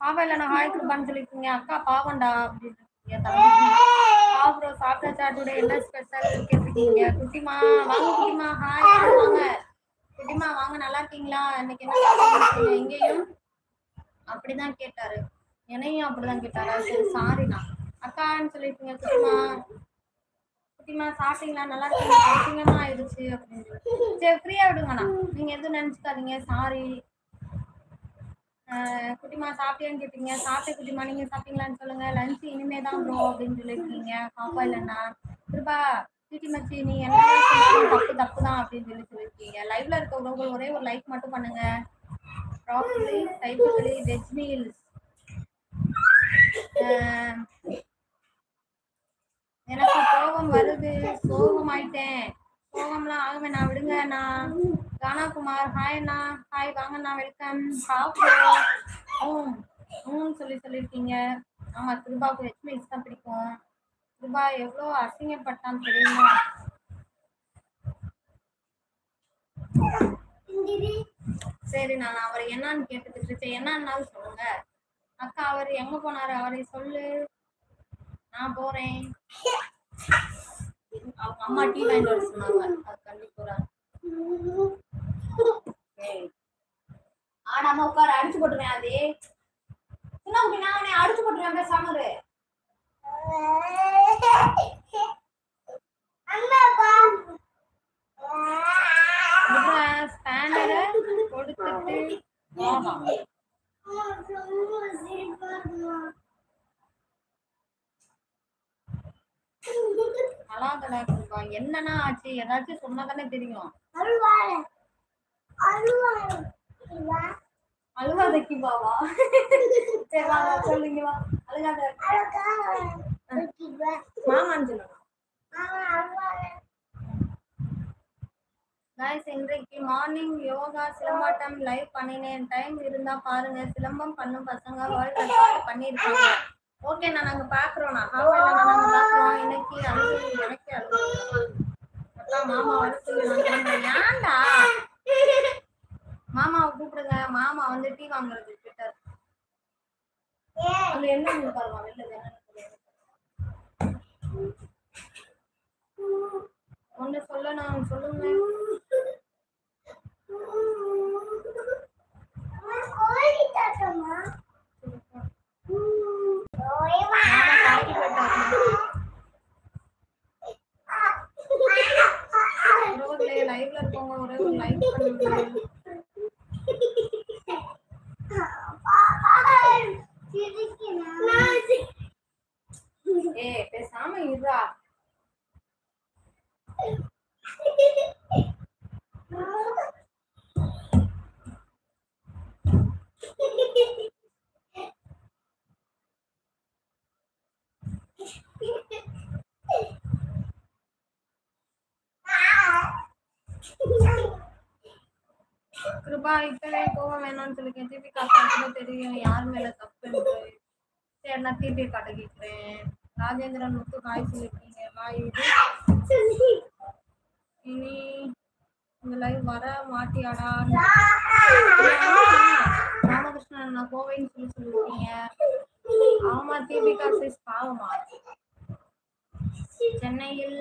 பாவம் இல்ல நான் ஹாய் கிருபான்னு சொல்லிருக்கீங்க. அக்கா பாவண்டா அப்படின்னு சாப்பிட்டா டுடே என்ன ஸ்பெஷல் கேட்டிருக்கீங்க. குட்டிமா வாங்க குட்டிமா ஹாய் வாங்க குட்டிமா வாங்க நல்லா இருக்கீங்களா. இன்னைக்கு என்ன எங்கேயும் அப்படிதான் கேட்டாரு. என்னையும் அப்படிதான் கேட்டாரா. சரி சாரிண்ணா அக்கான்னு சொல்லிருக்கீங்க. குட்டிமா குட்டிமா சாப்பிட்டீங்களா நல்லா இருக்கீங்களா அசிங்கமா ஆயிடுச்சு அப்படின்னு. சரி ஃப்ரீயா விடுங்கண்ணா நீங்க எதுவும் நினைச்சுக்காதீங்க. சாரி குட்டிமா சாப்பிட்டியான்னு கேட்டீங்க. சாப்பிட்டே குட்டிமா நீங்க சாப்பிட்டீங்களான்னு சொல்லுங்க. லஞ்ச் இனிமே தான் ப்ரோ அப்படின்னு சொல்லியிருக்கீங்க. பாப்பா இல்லைன்னா கிருபா சிட்டி மச்சி நீ என்ன தப்பு தான் அப்படின்னு சொல்லியிருக்கீங்க. லைவ்ல இருக்க உறவுகள் ஒரே ஒரு லைக் மட்டும் பண்ணுங்க. Properly typically veg meals. எனக்கு கோபம் வருது சோகமாயிட்டேன். சோகம்லாம் ஆகுமே நான் விடுங்க. நான் கானாகுமார் ஹாய் அண்ணா ஹாய் வாங்கண்ணா வெல்கம். சொல்லியிருக்கீங்க. ஆமா கிருபாவுக்கு வெஜ் மீல்ஸ் தான் பிடிக்கும். கிருபா எவ்வளோ அசிங்கப்பட்டான்னு தெரியுமா. சரி நான் அவர் என்னன்னு கேட்டுக்கிட்டு இருக்கேன். என்னன்னாலும் சொல்லுங்க. அக்கா அவர் எங்க போனாரு அவரை சொல்லு. நான் போறேன். அவங்க அம்மா டீ வாங்கிட்டு வர சொன்னாங்க. அது கண்டிப்பா ஆடாம உட்கார அடிச்சு போட்டுருவேன். அது சின்ன குட்டி நான் அவனை அடிச்சு போட்டுருவேன். பேசாம இரு. ஸ்டாண்டர்ட கொடுத்துட்டு என்னன்னா ஆச்சு ஏதாச்சும் சொன்னாதானே தெரியும். அழுகாதைக்கு பாவா சரி வாங்க சொல்லுங்க வா. அழுகாத மாமான்னு சொல்லுங்க. गाइस இன்றைக்கு மார்னிங் யோகா சிலம்பாட்டம் லைவ் பண்ணினேன். டைம் இருந்தா பாருங்க. சிலம்பம் பண்ணும் பசங்க வேர்ல்ட் ரெக்கார்ட் பண்ணிருக்காங்க. ஓகே நான் நாங்க பாக்குறோம். ஆமா நாங்க பாக்குறோம். இன்னைக்கு அழுகு எனக்கு அழுகு. அக்கா மாமா வந்து ஏன்டா மாமாவை கூப்பிடுங்க. மாமா வந்து டீ வாங்குறது கிட்ட அது என்ன பாருமா வெளில ஒண்ணு சொல்லணும் சொல்லுங்க. லைவ்ல இருக்கவங்க ஒரே ஒரு லைக் பண்ணுங்க. ஏய் பேசாம இருடா. கிருபா இப்பவே கோவம் வேணாம்னு சொல்லி திருப்பி காட்ட தெரியும் யார் மேல தப்புன்னு. சரி நான் திருப்பி காட்ட கேட்கிறேன். ராஜேந்திரன் முத்து காய் சொல்லிருக்கீங்க. பாய் இனி இந்த லைவ் வர மாட்டியாடா. ராமகிருஷ்ணன் நான் கோவைன்னு சொல்லி சொல்லிருக்கீங்க. ஆமா தீபிகா சிஸ் பாவமா. சென்னையில்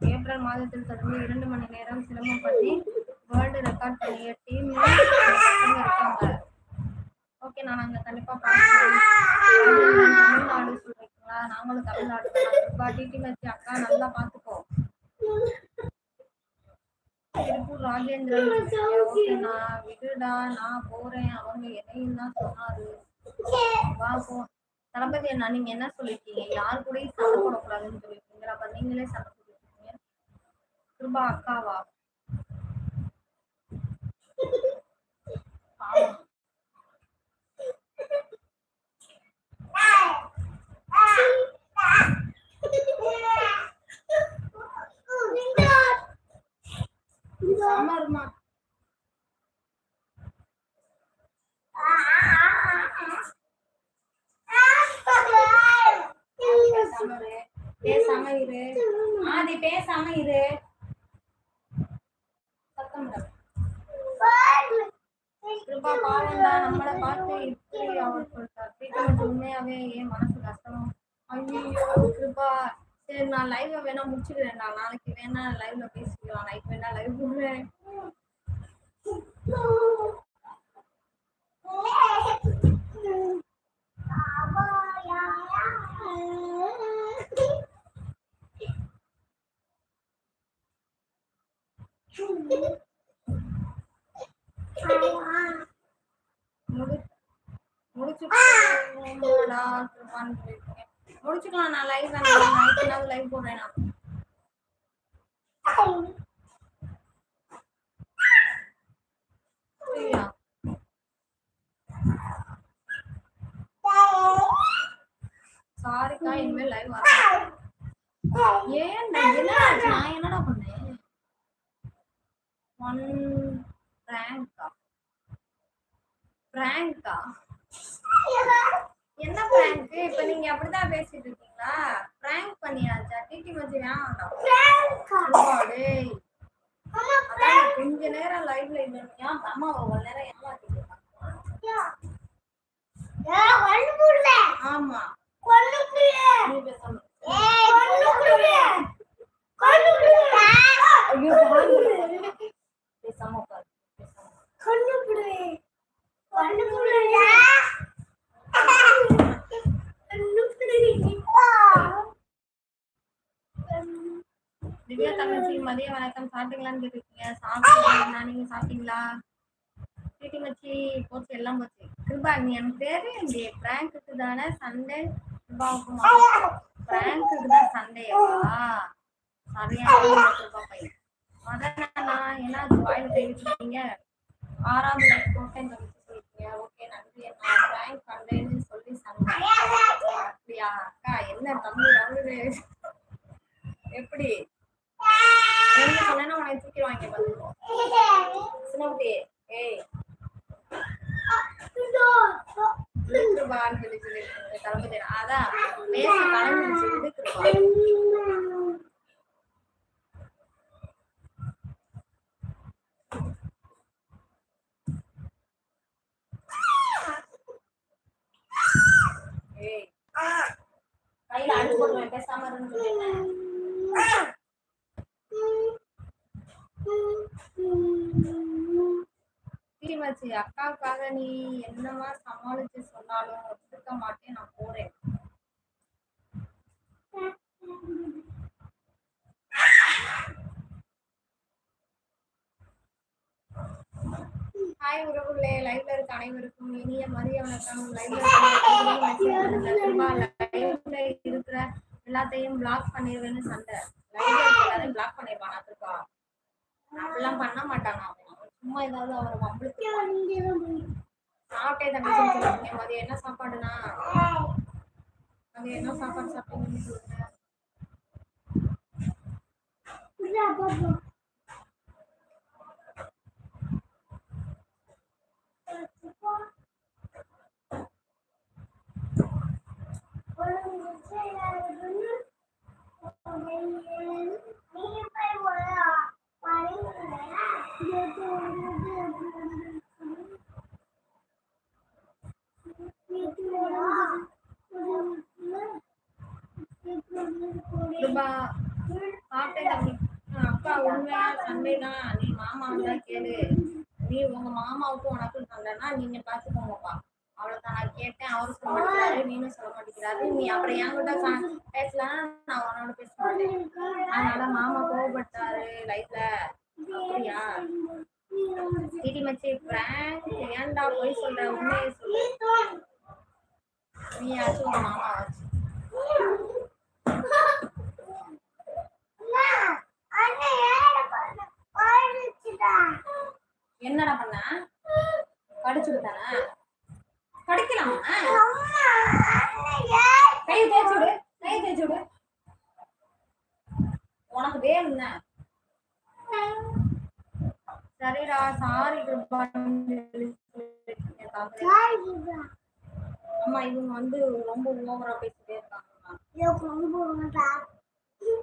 ஏப்ரல் மாதத்தில் தொடர்ந்து 2 மணி நேரம் சிரமம் பண்ணி வேர்ல்டு ரெக்கார்ட் பண்ணிய டீம் இருக்காங்க. ஓகே நான் அங்க கண்டிப்பா பாக்குறேன். தமிழ்நாடு சொல்றீங்களா? நாங்களும் தமிழ்நாடு தான். டிடி மச்சி அக்கா நல்லா பாத்துக்கோ. திருப்பூர் ராஜேந்திரன் ஓகே நான் விடுடா நான் போறேன். அவங்க என்னையும் தான் சொன்னாரு. வா போ. தளபதி அண்ணா நீங்க என்ன சொல்லிருக்கீங்க? யாரு கூடயும் சண்டை போடக்கூடாதுன்னு சொல்லிருக்கீங்க. அப்ப நீங்களே சண்டை போட்டுருக்கீங்க. கிருபா அக்காவா? சமர்மா பேசாம இரு. ஆதி பேசாம இரு. சத்தம் கிருபா பாவம்டா நம்மளை பார்த்து இப்படி அவர் சொல்றார். உண்மையாவே என் மனசு கஷ்டம். ஐயோ கிருபா சரி நான் லைவ் வேணா முடிச்சுக்கிறேன்டா. நாளைக்கு வேணா லைவ்ல பேசிக்கலாம். நைட் வேணா லைவ் போடுறேன். முடிச்சுக்கலாம். நான் லைவ் நைட் லைவ் போடுறேன். சாரிக்கா இனிமேல் லைவ் வர. ஏன் நான் என்னடா பண்ணேன்? ஒன் பிராங்கா என்ன பிராங்க்? இப்ப நீங்க அப்படிதான் பேசிட்டு இருக்கீங்களா? பிராங்க் பண்ணியாச்சா? டிடி மச்சி வேணாம்டா. டேய் கொஞ்ச நேரம் லைவ்ல இல்லையா? அம்மா ஒரு நேரம் ஏமாத்திட்டு இருக்காங்க. ஆமா நீ பேசாம ஐயோ பேசாம உட்காரு. திவ்யா தங்கச்சி மதிய வணக்கம். சாப்பிட்டீங்களான்னு கேட்டிருக்கீங்க. சாப்பிட்டீங்களா? நீங்க சாப்பிட்டீங்களா? டிடி மச்சி போச்சு எல்லாம் போச்சு. கிருபா நீ எனக்கு தெரியும் பிராங்குக்கு தானே சண்டே. பிராங்குக்கு தான் சண்டேவா? சரியான கிருபா பையன். மதனா என்ன வாயில தெரிவிச்சிருக்கீங்க? 6வது லைக் போட்டேன் சொல்லிருக்கீங்க. ஓகே நன்றி. நான் பிராங்க் பண்றேன்னு சொல்லி சண்டை. அப்படியா அக்கா? என்ன தம்பி வருது எப்படி சொன்னா உனக்கு தூக்கிடுவாங்க. பார்த்துக்கோ. சின்னகுட்டி ஏய் கிருபான்னு சொல்லி தளபதி அதான் பேச கலந்துச்சு இது கிருபா ஏய் கையில அடிச்சு போடுவேன் பேசாம இருந்து மச்சி அக்காவுக்காக நீ என்னமா சமாளிச்சு சொன்னாலும் ஒத்துக்க மாட்டேன் நான் போறேன் ஹாய் உறவுகளே லைவ்ல இருக்க அனைவருக்கும் இனிய மதிய வணக்கம் லைவ்ல இருக்கிற எல்லாத்தையும் பிளாக் பண்ணிடுவேன்னு சண்டை லைவ்ல இருக்க எல்லாரையும் பிளாக் பண்ணிருப்பான் இருக்கா அப்படிலாம் பண்ண மாட்டாங்க அவன் சும்மா ஏதாவது அவரை வம்பளுக்கு சாப்பிட்டே தங்கச்சி சொல்லுங்க மதியம் என்ன சாப்பாடுனா அங்க என்ன சாப்பாடு சாப்பிட்டீங்கன்னு சொல்லுங்க அக்கா உண்மையா சண்டைதான் நீ மாமா வந்தா கேளு நீ உங்க மாமாவுக்கும் உனக்கும் சண்டைனா நீங்க பாத்துக்கோங்கப்பா அவ்வளவுதான் நான் கேட்டேன் அவரு சொல்ல மாட்டேங்கிறாரு நீனும் சொல்ல மாட்டேங்கிறாரு நீ அப்புறம் என்கிட்ட பேசலாம் நான் உன்னோட பேச மாட்டேன் அதனால மாமா கோவப்பட்டாரு லைஃப்ல அப்படியா சிடி மச்சி பிராங்க் ஏன்டா போய் சொல்ற உண்மையை சொல்லு நீ ஆச்சு உங்க மாமா ஆச்சு என்னடா பண்ண கடிச்சு விட்டானா கடிக்கலாமா கை தேய்ச்சு விடு கை தேய்ச்சு விடு உனக்கு வேணும்னா சரிடா சாரி அம்மா இவங்க வந்து ரொம்ப ஓவரா பேசிட்டே இருக்காங்க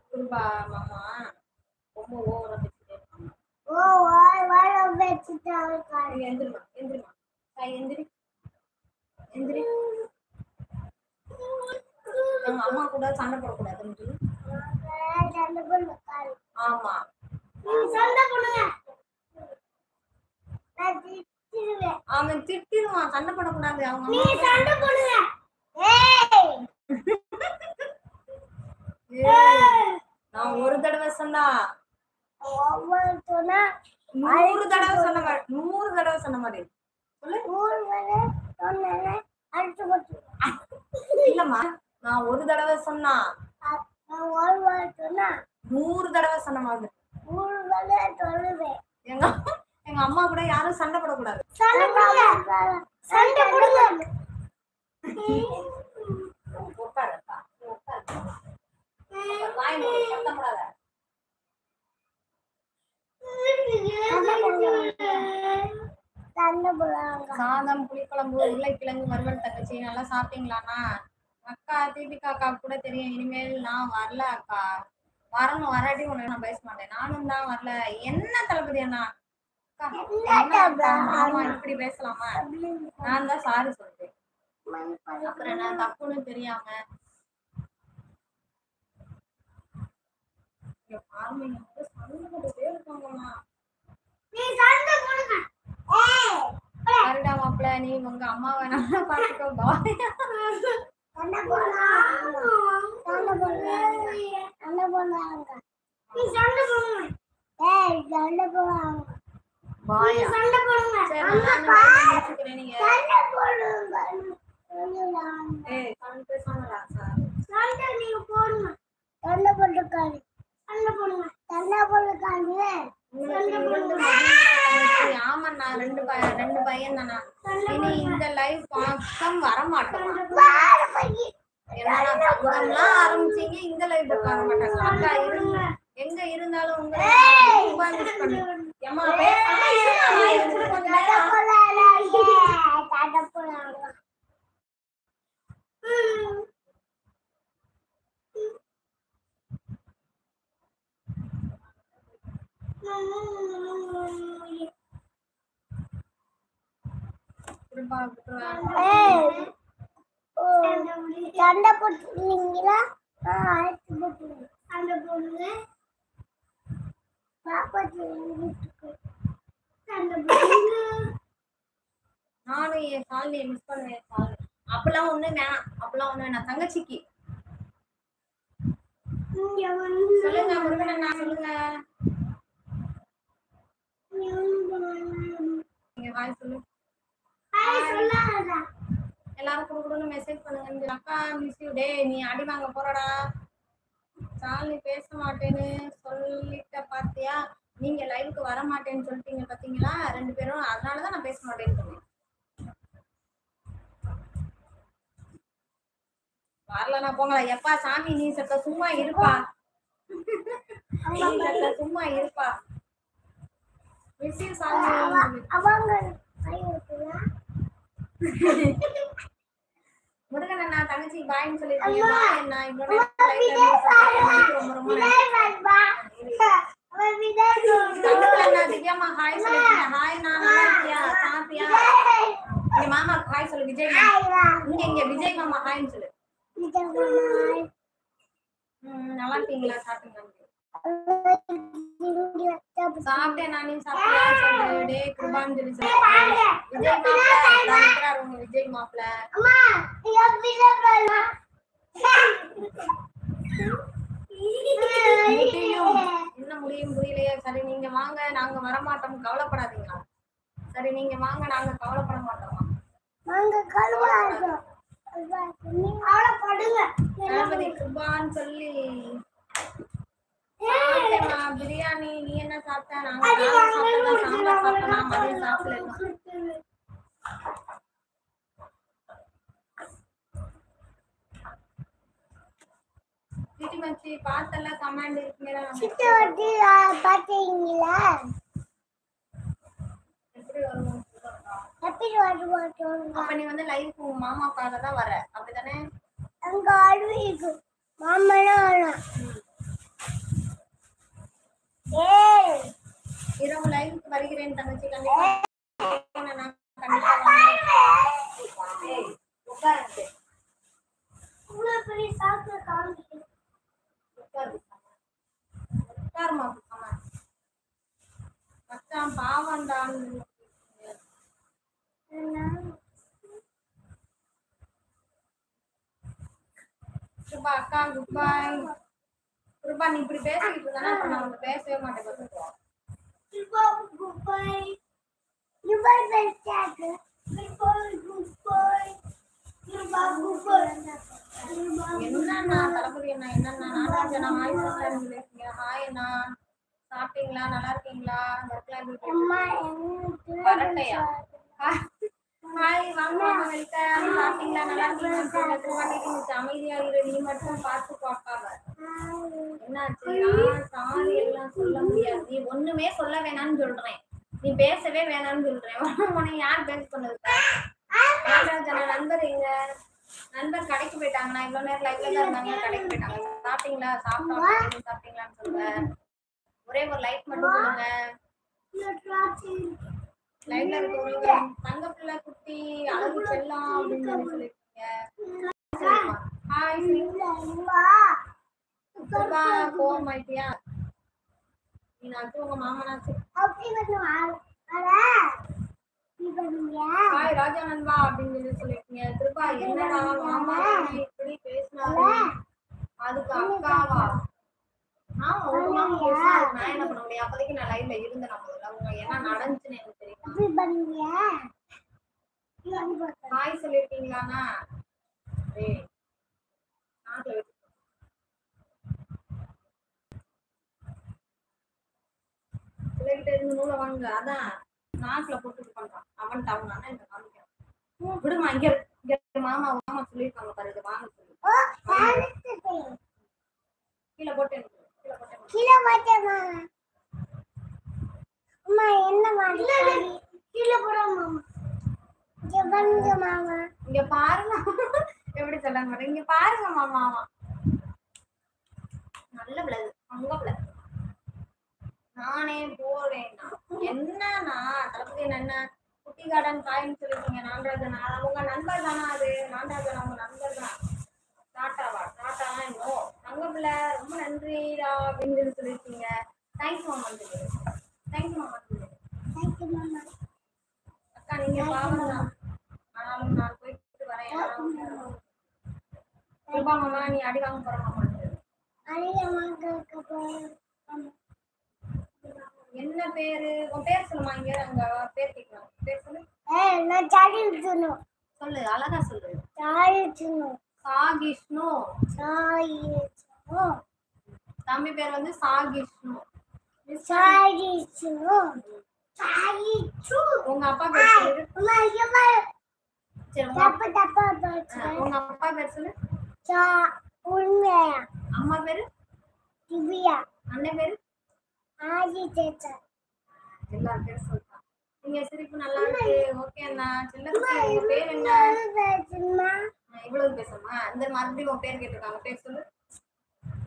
குருபா மாமா ரொம்ப ஓவரா பேசிட்டே இருக்காங்க எந்திரிமா எந்திரிமா எந்திரி எந்திரி எங்க அம்மா கூட சண்டை போடக்கூடாது ஆமா அவன் திட்டிடுவான் சண்டை போடக்கூடாது அவங்க நான் ஒரு தடவை சொன்னா 100 தடவை சொன்ன மாதிரி 100 தடவை சொன்ன மாதிரி இல்லம்மா நான் ஒரு தடவை சொன்னா 100 தடவை சொன்ன மாதிரி எங்க அம்மா கூட யாரும் சண்டை போடக்கூடாது சாதம் புளிக்குழம்பு உருளைக்கிழங்கு வறுவல் தங்கச்சி நல்லா சாப்பிட்டீங்களாண்ணா அக்கா தீபிகா அக்கா கூட தெரியும் இனிமேல் நான் வரல அக்கா வரணும் வராட்டி உன்னை நான் பேச மாட்டேன் நானும் தான் வரல என்ன தளபதி அண்ணா ஆமா இப்படி பேசலாமா நான் தான் சாரி சொல்றேன் அப்புறம் என்ன தப்புன்னு தெரியாம சரிடா மாப்பிள்ள நீ உங்க அம்மாவை நல்லா பாத்துக்கோ ஆமாண்ணா ரெண்டு பையன் தானா இனி இந்த லைவ் பக்கம் வரமாட்டோம் என்னன்னா தங்கம்லாம் ஆரம்பிச்சீங்க இந்த லைவ் வர மாட்டாங்க அக்கா எங்க இருந்தாலும் உங்க சண்டை போட்டுருக்கீங்களா? சண்டை போடுங்க. நானும் என் சாலினியை மிஸ் பண்ணுவேன். சாலி அப்பெல்லாம் ஒண்ணு வேணாம், அப்பெல்லாம் ஒண்ணு வேணாம். தங்கச்சிக்கு சொல்லுங்க முருகன் அண்ணா, சொல்லுங்க. நீங்க ஹாய் சொல்லு. எல்லாரும் குடுக்குறோன்னு மெசேஜ் பண்ணுங்க. அக்கா மிஸ் யூ டே. நீ அடி வாங்க போறடா. சாலினி பேச மாட்டேன்னு சொல்லிட்ட பாத்தியா? நீங்க லைவுக்கு வர மாட்டேன்னு சொல்லிட்டீங்க பாத்தீங்களா 2 பேரும். அதனாலதான் நான் பேச மாட்டேன்னு சொன்னேன். வரலன்னா போங்களா. எப்பா சாமி நீ சத்த சும்மா இருப்பா. நீ சத்த சும்மா இருப்பா. மிஸ் சாமி அவங்க முருகன் அண்ணா தங்கச்சி பாய்ன்னு சொல்லிருக்கீங்க. பாய் அண்ணா. இவ்வளவு ரொம்ப ரொம்ப அண்ணா. திவ்யாமா ஹாய் சொல்லிருக்கீங்க. ஹாய் நான் நல்லா இருக்கியா? சாப்பிட்டியா? இங்க மாமா ஹாய் சொல்லு. விஜய் இங்க விஜய் மாமா ஹாய்ன்னு சொல்லு. நல்லா இருக்கீங்களா? சாப்பிட்டீங்களா? சாப்பிட்டேன் நானே. சாப்பிட்டியா சொல்லு. டே கிருபான்னு சொல்லி சொல்லு. விஜய் மாப்பிள்ள இருக்கிறாரு உங்க விஜய் மாப்பிள்ள. என்ன முடியும் புரியலையா? சரி நீங்க வாங்க, நாங்க வரமாட்டோம், கவலைப்படாதீங்களா? சரி நீங்க வாங்க, நாங்க கவலைப்பட மாட்டோமா? கணபதி கிருபான்னு சொல்லி பிரியாணி. நீ என்ன சாப்பிட்ட? நாங்க சாம்பார் சாப்பிட்டோம். மதியம் சாப்பிடல. மச்சி பார்த்தல கமெண்ட் இருக்குமே. பாத்தீங்களா? எப்படி வருவோம்? அப்ப நீ வந்து லைவ் உங்க மாமாக்காக தான் வர, அப்படிதானே? அங்க ஆடுவீங்க மாமனா. இரவு லைவுக்கு வருகிறேன் தங்கச்சி. கண்டிப்பா நான் கண்டிப்பா உட்காரு. உட்காருமா மச்சான் பாவண்டான். கிருபா அக்கா குட் பை. கிருபா நீ இப்படி பேசிட்டு இருந்தானா அப்புறம் நான் உனக்கு பேசவே மாட்டேன். என்னண்ணா தளபதி அண்ணா? என்னண்ணா நாடாஜனா ஹாய் சொல்றீங்க. ஹாய் அண்ணா, சாப்பிட்டீங்களா? நல்லா இருக்கீங்களா? வரட்டையா? ஹாய் வாங்க வெல்கம். சாப்பிட்டீங்களா? நல்லா இருக்கீங்களா? அமைதியா இரு. நீ மட்டும் பார்த்து பார்க்காம. என்னாச்சு? சாரி எல்லாம் சொல்ல முடியாது. நீ ஒண்ணுமே சொல்ல வேணாம்னு சொல்றேன். நீ பேசவே வேணாம்னு சொல்றேன். உன்னை யார் பேச சொன்னது? நண்பர் எங்க நண்பர் கடைக்கு போயிட்டாங்க. நான் இவ்வளவு நேரம் லைவ்ல தான் இருந்தாங்க. கடைக்கு போயிட்டாங்க. சாப்பிட்டீங்களா? சாப்பிட்டோம். சாப்பிட்டீங்களான்னு சொல்லுங்க. ஒரே ஒரு லைக் மட்டும் கொடுங்க. லைவ்ல இருக்கவங்க தங்க பிள்ளை குட்டி அழகு செல்லம் அப்படின்னு சொல்லிருக்கீங்க. ஹாய் போன் மாட்டியா? நீ நாச்சு உங்க மாமனாச்சு. ஹாய் ராஜா நண்பா அப்படின்னு சொல்லிருக்கீங்க. கிருபா என்னடா மாமா இப்படி பேசினாரு? அதுக்கு அக்காவா? ஆமா உங்க மாமா பேசினாரு. நான் என்ன பண்ண முடியும்? அப்போதைக்கு நான் லைவ்ல இருந்தேன். அவங்க என்ன நடந்துச்சுன்னு எனக்கு தெரியுமா? ஹாய் சொல்லிருக்கீங்களாண்ணா? பிள்ளைகிட்ட இருந்து நூலை வாங்க. அதான் நாக்குல போட்டு பண்றான். அவன்ட்டு அவங்க அண்ணன் இந்த காமிக்கிறான். விடுமா இங்க மாமா மாமா சொல்லியிருக்காங்க பாரு. இதை வாங்க சொல்லி கீழே போட்டு கீழே மாட்டேமா. அம்மா என்ன மாதிரி கீழே போடாம மாமா. இங்க பாருங்க. எப்படி சொல்றாங்க பாருங்க. இங்க பாருங்க மாமா. நல்ல பிள்ளை, அங்க பிள்ளை, நானே போறேன்னா என்னன்னா தளபதி என்ன குட்டி கார்டன் காயின்னு சொல்லிருக்கீங்க. நான்ராஜன் உங்க நண்பர் தானா? அது நான்ராஜன் அவங்க நண்பர் தான். டாட்டாவா? டாட்டாலாம் இன்னும் தங்கப்பிள்ள ரொம்ப நன்றிடா அப்படின்னு சொல்லியிருக்கீங்க. தேங்க்ஸ் மாமா. தேங்க்ஸ் மாமா. தேங்க்யூ மாமா. அக்கா நீங்க பாவம் தான், ஆனாலும் நான் போயிட்டு வரேன். ரூபா மாமா நீ அடி வாங்க போற மாமா. என்ன பேரு? உன் பேர் சொல்லுமா. இங்க அங்க பேர் கேட்கலாம். பேர் சொல்லு. நான் சாகிஷ்ணு. சொல்லு, அழகா சொல்லு. சாகிஷ்ணு. சாகிஷ்ணு. சாகிஷ்ணு. தம்பி பேர் வந்து சாகிஷ்ணு. சாகிஷ்ணு. சாகிஷ்ணு. உங்க அப்பா பேர் சொல்லு. அம்மா இங்க பாரு. சரி தப்பு தப்பா போச்சு. உங்க அப்பா பேர் சொல்லு. உண்மையா? அம்மா பேரு திவ்யா. அண்ணன் பேரு ஆதி சேச்சா. எல்லா பேரும் சொல்லிட்டான். நீங்க சிரிப்பு நல்லா இருக்கு. ஓகே அண்ணா. செல்லக்குட்டி உங்க பேர் என்ன? இவ்வளவு பேசுமா? இந்த மறுபடியும் உன் பேர் கேட்டிருக்காங்க. பேர் சொல்லு.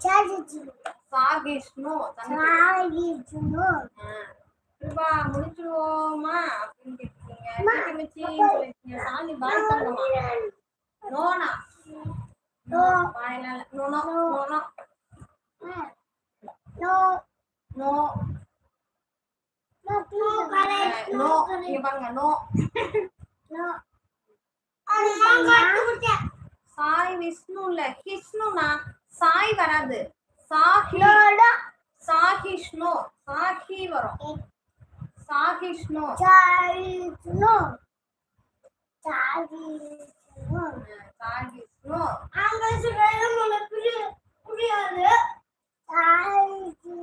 சாகிஷ்ணு. சாகிஷ்ணு. சாகிஷ்ணு. ரூபா முடிச்சிடுவோமா அப்படின்னு கேட்டிருக்கீங்க. மிச்சின்னு சொல்லிருக்கீங்க. சாமி பாய் தங்கம்மா. நோனா நோ பாயல. No no no no no no no. இங்க பாருங்க. No no. சாய் விஷ்ணு இல்ல கிஷ்ணுனா சாய் வராது. சாஹி சாகிஷ்ணு. சாஹி வரும். சாகிஷ்ணு. சாகிஷ்ணு. சாகிஷ்ணு. சாகிஷ்ணு. அங்க சொல்றது உனக்கு புரியாது. சாகிஷ்ணு.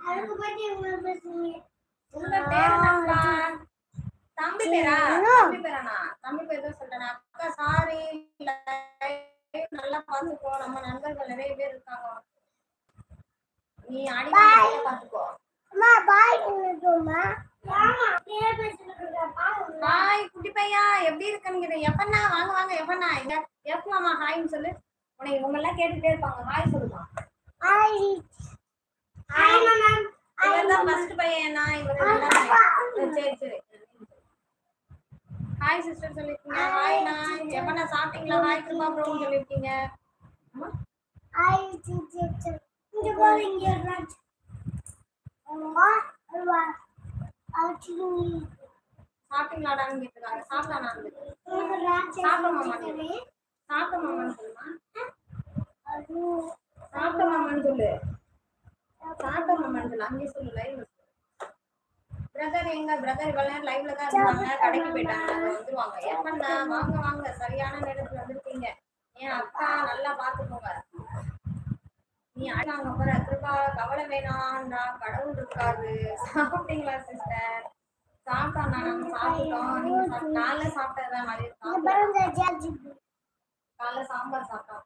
அதுக்கு பத்தி என்ன பேசுறீங்க? உங்க பேர் என்னப்பா? தம்பி பேரா? தம்பி பேரானா? தம்பி பேர் தான் சொல்றேன். அக்கா சாரி நல்லா பாத்துக்கோ. நம்ம நண்பர்கள் நிறைய பேர் இருக்காங்க. நீ அடிக்கடி பாத்துக்கோ. அம்மா பாய் சொல்லுமா? ஆமா பேர பேசிட்டு ஹாய் குட்டி பையா எப்படி இருக்கீங்க? எப்பண்ணா வாங்க வாங்க. எப்பண்ணா இங்க எப் மாமா ஹாய்னு சொல்லு. உனக்கு இவங்க எல்லாம் கேட்டுட்டே இருப்பாங்க. ஹாய் சொல்லுமா. ஹாய். ஹாய் மாமா. இவன் தான் ஃபர்ஸ்ட் பையனா? இவன் ரெண்டாவது. சரி சரி. ஹாய் சிஸ்டர் சொல்லிருக்கீங்க. ஹாய்ண்ணா எப்பண்ணா சாப்பிட்டீங்களா? ஹாய் கிருபா ப்ரோன்னு சொல்லிருக்கீங்க. Hi sister. இங்க போறீங்க ராஜ். அம்மா அல்வா. சாப்பிட்டீங்களாடான்னு கேட்டுருக்காங்க. சாப்பிட்டானான்னு. ராஜ் சாப்பிட்ட மாமா நீ. சாப்பிட்ட மாமான்னு சொல்லுமா. சாப்பிட்ட மாமான்னு சொல்லு. சாப்பிட்ட மாமான்னு சொல்லு. அங்கே சொல்லு. லைவ்ல பிரதர் எங்க பிரதர் இவ்வளவு நேரம் லைவ்ல தான் இருந்தாங்க. கடைக்கு போயிட்டாங்க. வந்துருவாங்க. எப்பண்ணா வாங்க வாங்க. சரியான நேரத்துல வந்திருக்கீங்க. என் அக்கா நல்லா பாத்துக்கோங்க. நீ அழகாங்க போற கிருபா கவலை வேணாம்டா. கடவுள் இருக்காரு. சாப்பிட்டீங்களா சிஸ்டர்? சாப்பிட்டோம்னா நாங்க சாப்பிட்டோம். நீங்க காலைல சாப்பிட்டதான் மாதிரி காலைல சாம்பார் சாப்பிட்டோம்.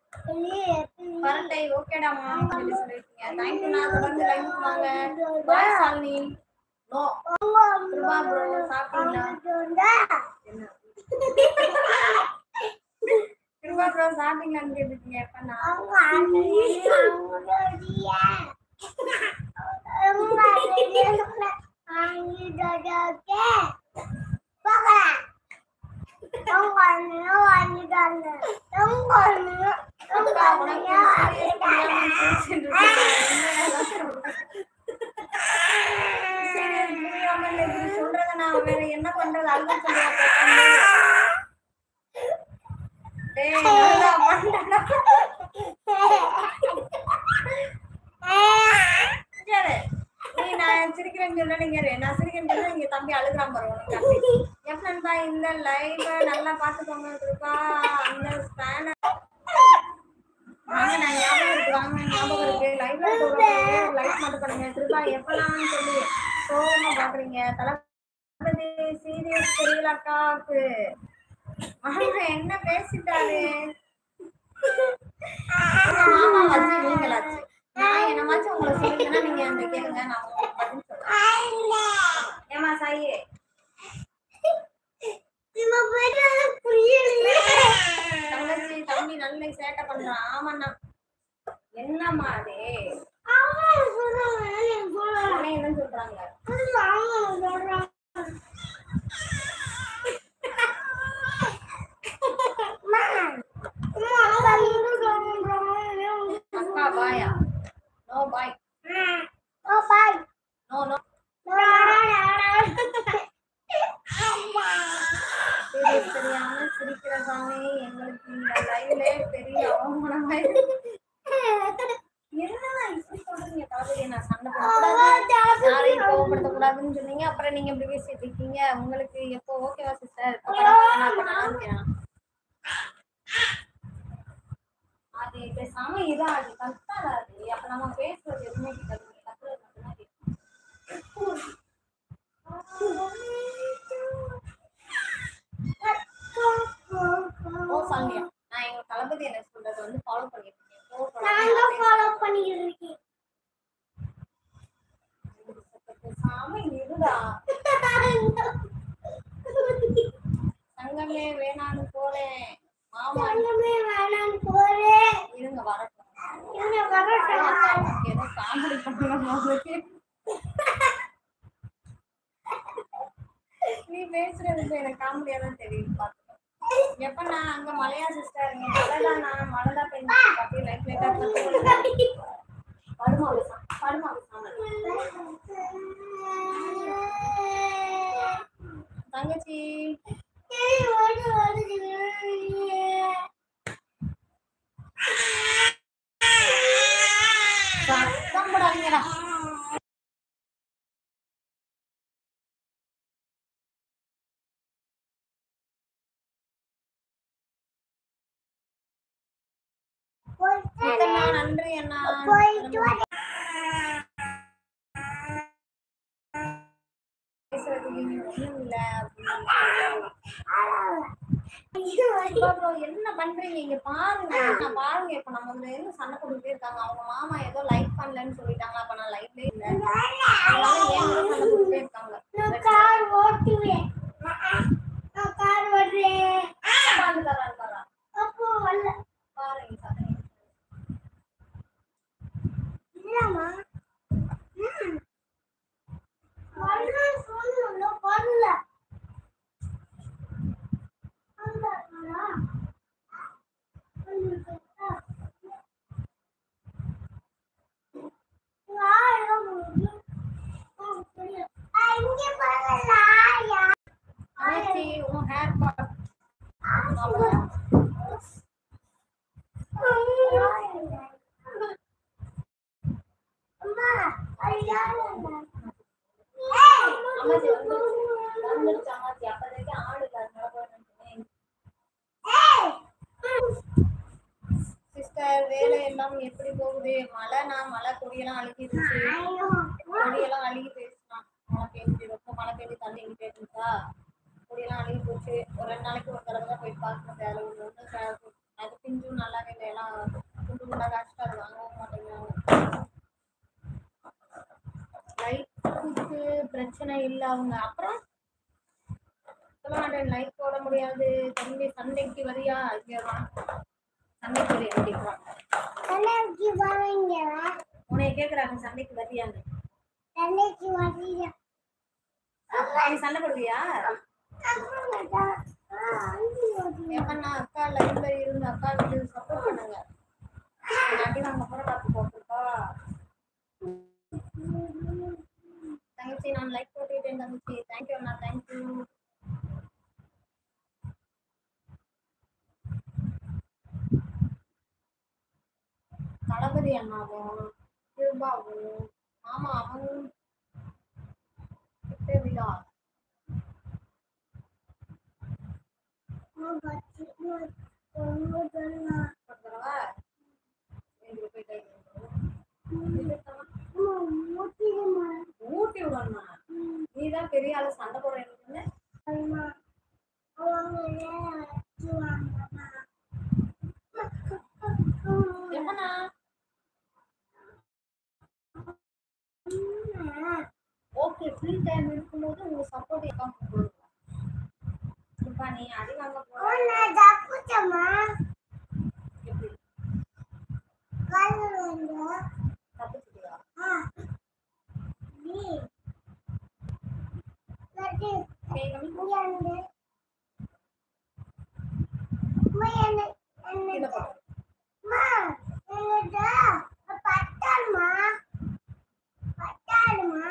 பரட்டை ஓகேடாமா சொல்லி சொல்லிருக்கீங்க. தேங்க்யூண்ணா. தொடர்ந்து லைவ் வாங்க. பாய் சாலினி. நோ கிருபா ப்ரோ சாப்பிட்டீங்களா? என்ன கிருபா ப்ரோ சாப்பிட்டீங்களான்னு கேட்டுருக்கீங்க. எப்பண்ணா? சொல்றத நான் வேற என்ன பண்றது? அங்க சொல்லுவாங்க. நீ நான் சிரிக்கிறேன்னு சொல்ல நீங்க நான் சிரிக்கிறேன்னு சொல்ல நீங்க தம்பி அழுகுறான் பாரு. உனக்கு எப்படின்னா இந்த லைவ் நல்லா பாத்துக்கோங்க கிருபா. அந்த ஸ்பேனர் வாங்க. நான் ஞாபகம் இருக்கு. வாங்க ஞாபகம் இருக்கு. லைவ்ல லைவ் மட்டும் பண்ணுங்க கிருபா. எப்பெல்லாம் சொல்லி சோகமா பாக்குறீங்க? தளபதி சீரியஸ் தெரியல அக்காவுக்கு. என்ன பேசிட்டாரு? மாமா வச்சு நீங்களாச்சு. நான் என்னமாச்சும் உங்களை சொல்லிட்டேன்னா நீங்க அந்த கேளுங்க. நான் உங்களுக்கு பதில் சொல்றேன். ஏமா சாயே தங்கச்சி தம்பி நல்ல சேட்டை பண்றான். ஆமாண்ணா. என்னம்மா அது சொல்றாங்க. அக்கா பாயா? No bye. No no. தெரியாம சிரிக்கிற சாமி, எங்களுக்கு இந்த லைவ்ல பெரிய அவமானமா என்னன்னா இப்படி சொல்றீங்க? தளபதியை நான் சண்டை போடக்கூடாது, யாரையும் கோவப்படுத்த கூடாதுன்னு சொன்னீங்க, அப்புறம் நீங்க இப்படி பேசிட்டு இருக்கீங்க. உங்களுக்கு எப்போ ஓகேவா சிஸ்டர்? அது பேசாம இதான் அது கத்தாது. அப்ப நம்ம பேசுறது எதுவுமே கேட்காது, கத்துறது மட்டும்தான் கேட்கும். ஓ சாமியா, நான் எங்க தளபதி என்ன சொல்றது வந்து ஃபாலோ பண்ணிட்டு இருக்கேன். சாமி இருடா. சங்கமே வேணான்னு போறேன். மாமா இருங்க வரட்டும். ஏதோ காமெடி பண்ணுங்க. நீ பேசுறது எனக்கு காமெடியா தான் தெரியும். பாத்துக்கோ. எப்ப நான் அங்க மலையா சிஸ்டர், மழைதான், நான் மழைதான் பெஞ்சு பாத்தி லைட் லைட்டா படுமா படுமா தங்கச்சி. சத்தம் போடாதீங்கடா. நன்றி அண்ணா. என்ன பண்றீங்க இங்க பாருங்க. பாருங்க, இப்ப நம்ம வந்து சண்டை போட்டுட்டே இருக்காங்க. அவங்க மாமா ஏதோ லைக் பண்ணலன்னு சொல்லிட்டாங்க. அப்ப நான் லைக்ல இல்ல, சண்டை போட்டுட்டே இருக்காங்க. சிஸ்டர் வேலை எல்லாம் எப்படி போகுது? மழை கொடியெல்லாம் அழுகிடுச்சு. கொடியெல்லாம் அழுகி போயிடுச்சுனா மழை பெய்ஞ்சு ரொம்ப மழை பெய்ஞ்சு தண்ணி எங்கிட்டே இருந்துச்சா கொடியெல்லாம் அழுகி போச்சு. ஒரு 2 நாளைக்கு ஒரு தடவை தான் போய் பார்க்கணும். அது பிஞ்சும் நல்லாவே இல்லை, எல்லாம் குண்டு குண்டா காய்ச்சிட்டு அது வாங்கவும் மாட்டேங்கிறாங்க. லைட்டுக்கு பிரச்சனை இல்லை அவங்க. அப்புறம் சொல்ல மாட்டேன், லைட் போட முடியாது. தம்பி சண்டைக்கு வரியா? இங்க சண்டைக்கு வரியா கேட்குறான். உன்னைய கேட்குறாங்க சண்டைக்கு வரியான்னு. நீ சண்டை போடுவியா? எப்பன்னா அக்கா லைவ்ல இருந்து அக்காவுக்கு சப்போர்ட் பண்ணுங்க. நாட்டி நாங்க கூட பார்த்து போட்டுருக்கா தங்கச்சி. நான் லைக் போட்டுக்கிட்டேன் தங்கச்சி. தேங்க்யூ அண்ணா, தேங்க்யூ. தளபதி அண்ணாவும் கிருபாவும் மாமா அவனும் விழா ஊட்டி விடணுமா? நீதான் பெரிய ஆளு சண்டை போடுறேன்னு. எப்பனா ஓகே ஃப்ரீ டைம் இருக்கும்போது உங்க சப்போர்ட் எப்ப நீ அடி வாங்க போறமா? தப்பிச்சிட்டியா? ஓகே கம்மி இங்க வந்து அம்மா என்ன இத போடு. அம்மா என்னடா பட்டாமா பெட்டாகுமா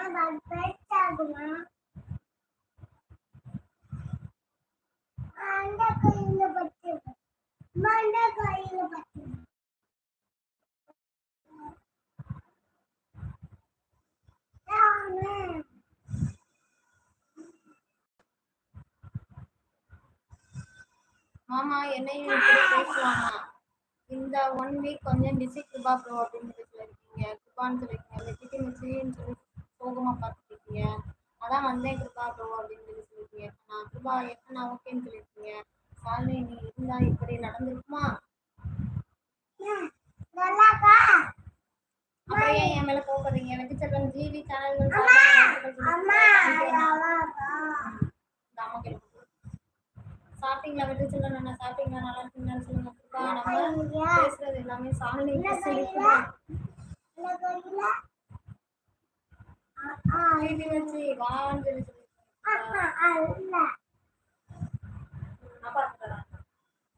அந்த கையில பட்டு மண்ட கையில பட்டு மாமா என்னையும் இப்படி பேசலாமா? இந்த 1 வீக் கொஞ்சம் பிஸி கிருபா ப்ரோ அப்படின்னு சொல்லியிருக்கீங்க. கிருபான்னு சொல்லியிருக்கீங்க. வெட்டிட்டு மிச்சின்னு சொல்லி சோகமா பார்த்துருக்கீங்க. அதான் வந்தேன் கிருபா ப்ரோ அப்படின்னு சொல்லியிருக்கீங்க. நான் கிருபா எப்ப நான் ஓகேன்னு சொல்லியிருக்கீங்க. சாலி நீ இருந்தா இப்படி நடந்திருக்குமா? நல்லாக்கா அப்புறம் ஏன் என் மேல கோபப்படுறீங்க? எனக்கு செல்வன் ஜிவி சேனல்கள் அம்மா நல்லாக்கா சாப்பிட்டீங்களா? விட்டு செல்வன் சாப்பிட்டீங்களா? நல்லா இருக்கீங்களான்னு சொல்லுங்க கிருபா. நம்ம பேசுறது எல்லாமே சாலி சொல்லிருக்கா. என்ன கையில வீட்டு வச்சு வான்னு சொல்லி இல்ல அப்பா இருக்கிறாங்க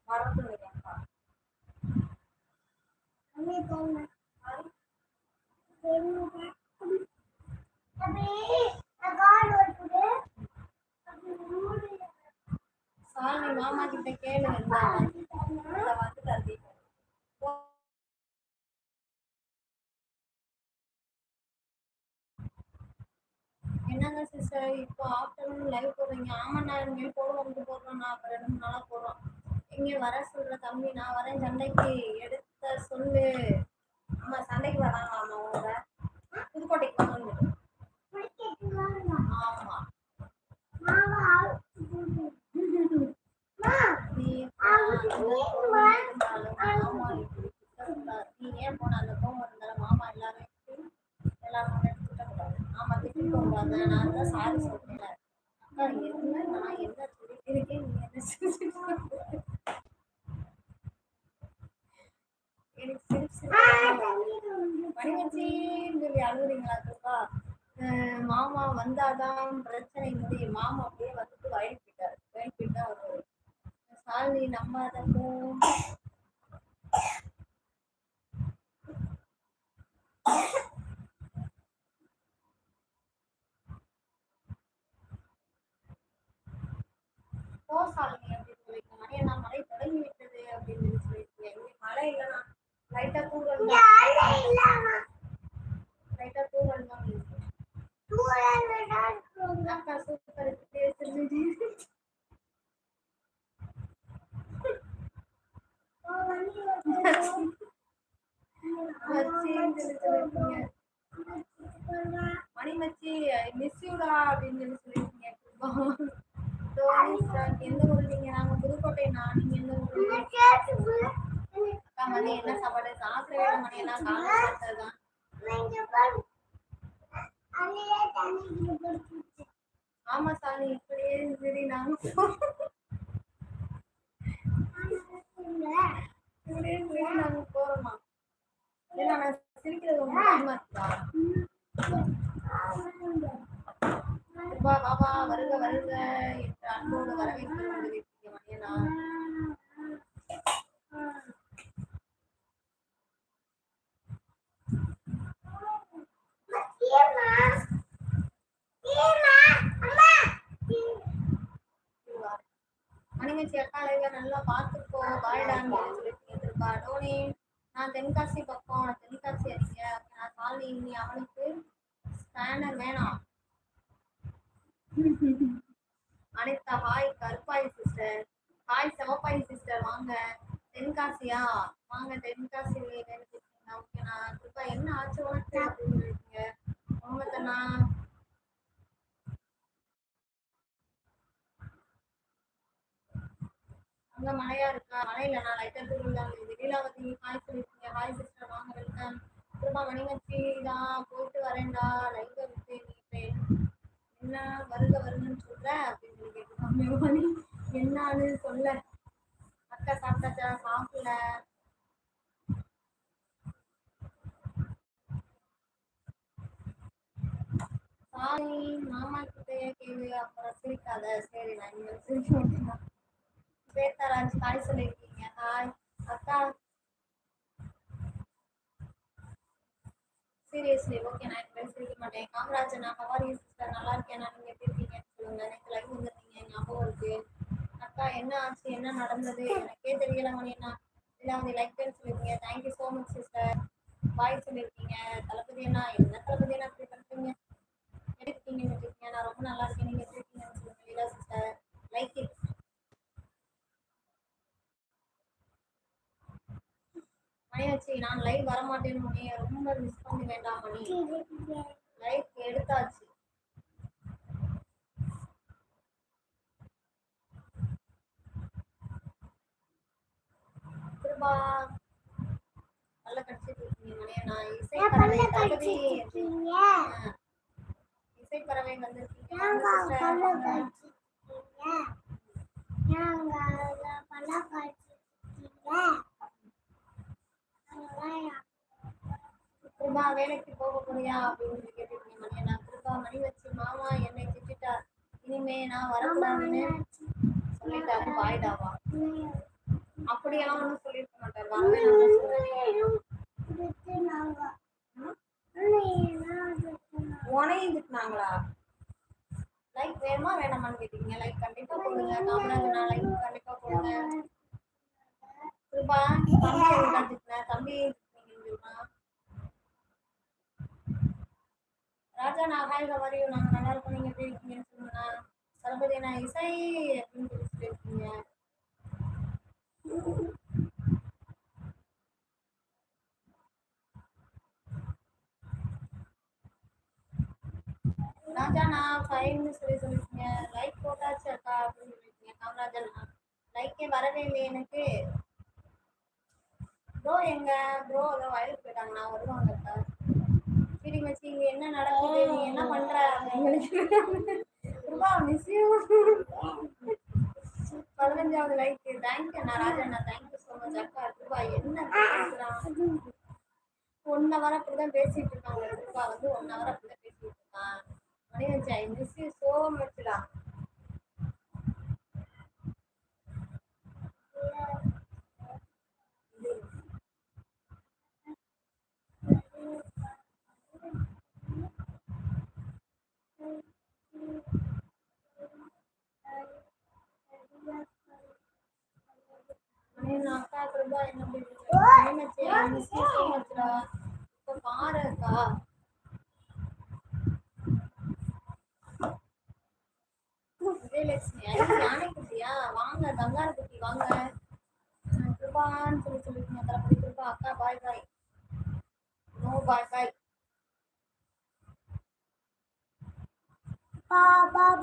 மறந்து அப்பா அம்மே போங்க சாலி மாமா கிட்ட கேளு வந்து தருதி. என்னங்க சிஸ்டர் இப்போ ஆஃப்டர்நூன் லைவ் போடுறீங்க? ஆமா நான் இனிமேல் போடுறோம் நான் 2 நாளா போடுறோம். இங்கே வர சொல்ற தம்பி நான் வரேன் சண்டைக்கு எடுத்த சொல்லு. ஆமா சண்டைக்கு வராங்க ஆமா உங்க புதுக்கோட்டைக்கு வாங்க. ஆமா நீ ஏன் போன அந்த கோவம் இருந்தாலும் மாமா எல்லாரும் திட்டக்கூடாது. ஆமா திட்டக்கூடாது. நான் தான் சாரி சொல்றேன். அக்கா என்ன நான் என்ன சொல்லிட்டு இருக்கேன் நீ என்ன சொல்லிட்டு எனக்கு மணிவச்சின்னு சொல்லி அழுகுறீங்களா கிருபா? மாமா வந்தாதான் பிரச்சனை முடியும். மாமா அப்படியே வந்துட்டு வயல் போயிட்டு தான் வருவாரு. சாலி நம்பாதப்போ சாலினி அப்படின்னு சொல்லியிருக்கேன். மணியை நான் மழை தொடங்கி விட்டது அப்படின்னு சொல்லியிருக்கேன். இங்கே மழை இல்லைன்னா லைட்டா தூரல் லைட்டா தூரல் தான் இருக்கு. அக்கா சூப்பர் பேசுறது மணிமச்சி மிஸ்யூடா அப்படின்னு சொல்லியிருக்கீங்க. எந்த ஊர் நீங்க? நாங்க புதுக்கோட்டை. நீங்க எந்த ஊர்? அக்கா மணி என்ன சாப்பாடு? சாப்பிட வேலை மணி எல்லாம் காலை சாப்பிட்டதுதான். ஆமா சாமி இப்படியே சரி நாங்க இப்படியே சரி நாங்க போறோமா? ஏன்னா நான் சிரிக்கிறது உங்க டைமா இருக்கா? பாபா வருக வருக என்று அன்போடு வரவேற்று கொண்டிருக்கீங்க மணியனா. மணிமச்சி அக்கா லைவ நல்லா பாத்துக்கோ பாய்டான்னு சொல்லிருக்கீங்க. டோனி நான் தென்காசி பக்கம் தென்காசி அறிங்க. நான் சாலி நீ அவனுக்கு ஸ்கேனர் வேணாம். அனிதா ஹாய் கருப்பாய் சிஸ்டர். ஹாய் சிவப்பாய் சிஸ்டர். வாங்க தென்காசியா? வாங்க தென்காசி வேணும். ஓகே நான் கிருப்பா என்ன ஆச்சு உனக்கு அப்படின்னு சொல்லிருக்கீங்க. உங்கத்தனா அங்க மழையா இருக்கா? மழை இல்ல நான் லைட்டா தூரம் தான் இருக்குது. லீலாவதி ஹாய் சொல்லிருக்கீங்க. ஹாய் சிஸ்டர் வாங்க வெல்கம். கிருபா மணிமச்சி தான் போயிட்டு வரேன்டா லைவ் விட்டு நீ என்ன வருக வருங்கன்னு சொல்ற அப்படின்னு சொல்லி கேட்டுருக்காங்க. மணி என்னான்னு சொல்ல. அக்கா சாப்பிட்டாச்சா? சாப்பிடல. ஹாய் மாமா கிட்டே கேளு அப்புறம் சிரிக்காத. சரி நான் இங்க சிரிக்க மாட்டேன். ஸ்வேதாராஜ் ஹாய் சொல்லியிருக்கீங்க. ஹாய் அக்கா. சீரியஸ்லி ஓகே நான் இனிமேல் சிரிக்க மாட்டேன். காமராஜன் நான் ஹவாரி சிஸ்டர் நல்லா இருக்கேன். நான் நீங்க எப்படி இருக்கீங்கன்னு சொல்லுங்க. எனக்கு லைவ் வந்துருக்கீங்க ஞாபகம் இருக்கு. அக்கா என்ன ஆச்சு என்ன நடந்தது எனக்கே தெரியல மணியண்ணா. இல்லாமல் லைக் பண்ணி சொல்லியிருக்கீங்க. Thank you so much sister. Bye சொல்லியிருக்கீங்க. தளபதி அண்ணா என்ன தளபதி அண்ணா அப்படி பண்ணுறீங்க? எப்படி இருக்கீங்கன்னு இருக்கீங்க? நான் ரொம்ப நல்லா இருக்கேன். நீங்கள் எப்படி இருக்கீங்கன்னு சொல்லுங்க. லீலா சிஸ்டர் லைக் இட். மணி வச்சு நான் லைவ் வரமாட்டேன்னு மணி ரொம்ப மிஸ் பண்ணி வேண்டாம் மணி. லைவ் எடுத்தாச்சு. திரும்பா பல்ல கடிச்சிட்டு இருக்கீங்க மணியை. நான் இசைப்பறவை தளபதி இசைப்பறவை வந்திருக்கீங்க. திரும்பா வேலைக்கு போக போறியா அப்படின்னு கேட்டிருக்கீங்க மணியை. நான் திரும்பா மணி வச்சு மாமா என்னை திட்டார். இனிமே நான் வரக்கூடாதுன்னு சொல்லிட்டாரு. பாய்டாவா அப்படியெல்லாம் ஒன்றும் சொல்லியிருக்க மாட்டார். வரவே உனையும் திட்டினாங்களா? லைக் வேணுமா வேணாமான்னு கேட்டீங்க. லைக் கண்டிப்பா போடுங்க. காமராஜனா லைக் கண்டிப்பா போடுங்க. கிருபா தம்பி எதுக்கா திட்டின? தம்பி திட்டினீங்கன்னா ராஜா நான் ஹாய் ஹவாரியும் நாங்கள் நல்லா இருக்கோம். நீங்கள் எப்படி இருக்கீங்கன்னு சொல்லுங்கண்ணா. தளபதி நான் இசை அப்படின்னு சொல்லியிருக்கீங்க. ராஜா நான் ஃபைன்னு சொல்லியிருக்கீங்க. லைக் போட்டாச்சு அக்கா அப்படின்னு சொல்லியிருக்கீங்க. காமராஜன் லைக்கே வரவே இல்லை எனக்கு. ப்ரோ எங்க ப்ரோ ஏதோ வயலுக்கு போயிட்டாங்கண்ணா வருவாங்க அக்கா. சரி மச்சி இங்க என்ன நடக்குது நீ என்ன பண்ற அப்படின்னு ரூபா மிஸ் யூ. 15வது லைக் தேங்க்யூ அண்ணா ராஜா அண்ணா தேங்க்யூ ஸோ மச் அக்கா. ரூபா என்ன பேசுறான் 1 hour அப்படிதான் பேசிட்டு இருக்காங்க. ரூபா வந்து 1 hour அப்படிதான் பேசிட்டு இருக்கான். மணி வச்சு ஐ மிஸ் யூ ஸோ மச்டா. அக்கா ரூபா என்ன பண்ணிட்டு ஐ மிஸ் யூ ஸோ மச்டா. இப்போ பாரு அக்கா. விஜயலட்சுமி யானை குட்டியா வாங்க கங்கார குட்டி வாங்க. கிருபான்னு சொல்லிருக்கீங்க. தளபதி கிருபா அக்கா bye bye. No bye bye.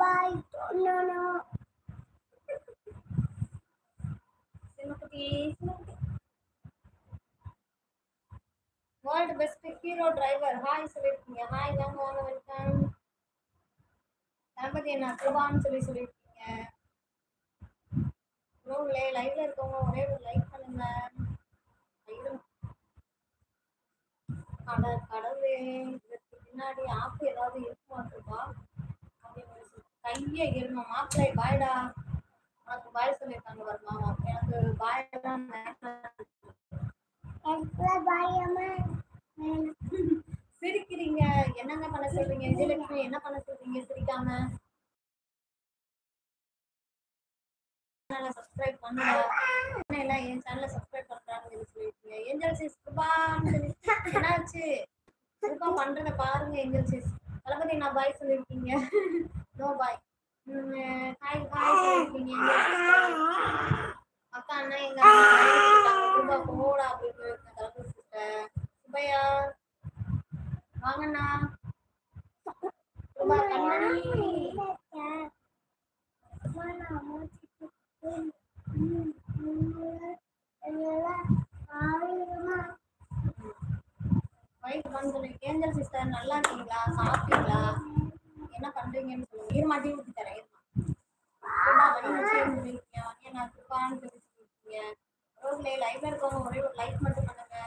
Bye no சின்னக்குட்டி world best hero driver hi சொல்லிருக்கீங்க. ஹாய் வாங்க வாங்க வெல்கம். தளபதி என்ன கிருபான்னு சொல்லியிருக்கீங்க. ப்ரோங்களே லைவ்ல இருக்கவங்க ஒரே ஒரு லைக் பண்ணுங்க. கடவுளே இதற்கு பின்னாடி ஆப்பு ஏதாவது இருக்குமாட்டுப்பா அப்படின்னு கையை இருமா. மாப்பிள்ளை பாய்டா உனக்கு பாய் சொல்லியிருக்காங்க வருமா. எனக்கு பாயெல்லாம் சிரிக்கிறீங்க. என்னங்க பண்ண சொல்றீங்க? விஜயலட்சுமி என்ன பண்ண சொல்றீங்க சிரிக்காம? சேனலை சப்ஸ்கிரைப் பண்ணுங்க. எல்லாம் என் சேனலை சப்ஸ்கிரைப் பண்றாங்கன்னு சொல்லியிருக்கீங்க. ஏஞ்சல் சிஸ் கிருபான்னு சொல்லி என்னாச்சு? கிருபா பண்றத பாருங்க ஏஞ்சல் சிஸ். தளபதி நான் பாய் சொல்லியிருக்கீங்க. நோ பாய். ஹாய் ஹாய் சொல்லியிருக்கீங்க. அக்கா அண்ணா எங்க கிருபா போடா அப்படின்னு சொல்லியிருக்கேன். தளபதி சிஸ்டர் சுபையா வாங்கண்ணா. கிருபா கண்ணாடி ஏஞ்சல் சிஸ்டர் நல்லா இருக்கீங்களா? சாப்பிட்டீங்களா? என்ன பண்றீங்கன்னு சொல்லுங்க. ஈரமாட்டி ஊற்றி தரேன். நான் கிருபான்னு சொல்லிருக்கீங்க. ரோட்ல லைவ்ல இருக்கவங்க ஒரே ஒரு லைக் மட்டும் பண்ணுங்க.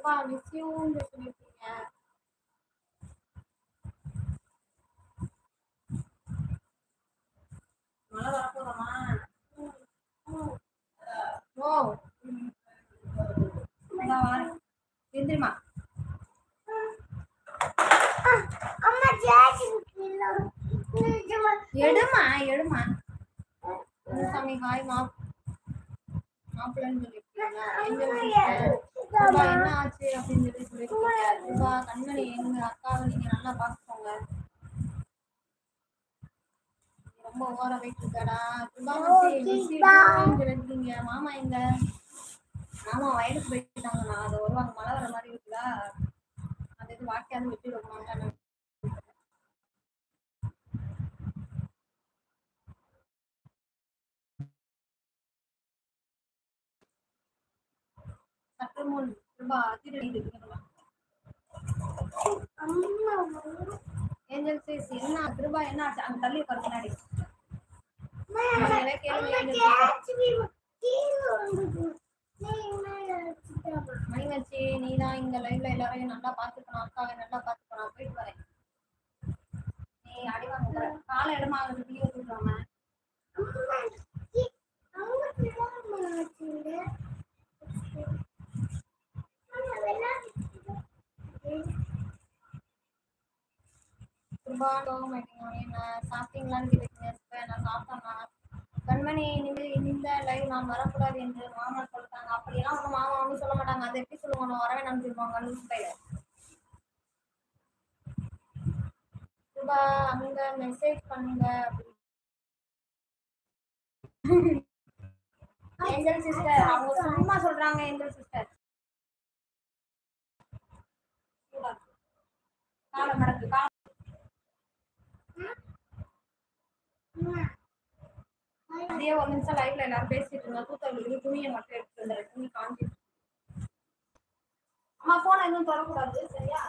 கிருபா மிஸ் யூன்னு சொல்லியிருக்கீங்க. மழை வரப்போதாமா? ஓ எந்திரிமா. அம்மா ஜாக்கி எடுமா எடுமா. சாமி ஹாய் மாப்பிள்ளன்னு சொல்லியிருக்கீங்களா? என்ன ஆச்சு அப்படின்னு சொல்லியிருக்கீங்க. ரூபா கண்மணி எங்க அக்காவை நீங்க நல்லா பார்த்துக்கோங்க. ரொம்ப ஓர போயிட்டு இருக்காடா. ரூபா சொல்லியிருக்கீங்க. மாமா எங்க? மாமா வயலுக்கு போயிட்டாங்கண்ணா. அது வருவாங்க. மழை வர மாதிரி இருக்குதா? அது எது வாக்கியாவது வெட்டி விடுவாங்க. சற்று முன் ரூபா அதிரடி ஏஞ்சல் சேஸ் என்ன கிருபா என்ன ஆச்சு? அங்க தள்ளி உட்காரு பின்னாடி. மணிவச்சி நீ தான் இங்க லைவ்ல எல்லாரையும் நல்லா பாத்துக்கணும். அக்காவை நல்லா பாத்துக்கணும். போயிட்டு வரேன். நீ அடி வாங்க காலை இடமா வீடியோ சொல்றாங்க. சாப்பிட்டீங்களான்னு கேட்டீங்க. நான் சாப்பிட்டேன்னா கண்மணி இந்த லைவ் நான் வரக்கூடாது என்று மாமா சொல்லிட்டாங்க. அப்படியெல்லாம் ஒன்றும் மாமா ஒன்றும் சொல்ல மாட்டாங்க. அதை எப்படி சொல்லுவாங்க? நான் வரவே நான் சொல்லுவாங்க. ரூபா அங்க மெசேஜ் பண்ணுங்க. ஏஞ்சல் சிஸ்டர் அவங்க சும்மா சொல்றாங்க. ஏஞ்சல் சிஸ்டர் காலை மடக்கு அதே ஒரு நிமிஷம் லைவ்ல எல்லாரும் பேசிட்டு இருந்தா தூத்தவங்களுக்கு துணியை மட்டும் எடுத்து வந்துடுறேன். துணி காஞ்சி. அம்மா போன எதுவும் தொடக்கூடாது சரியா?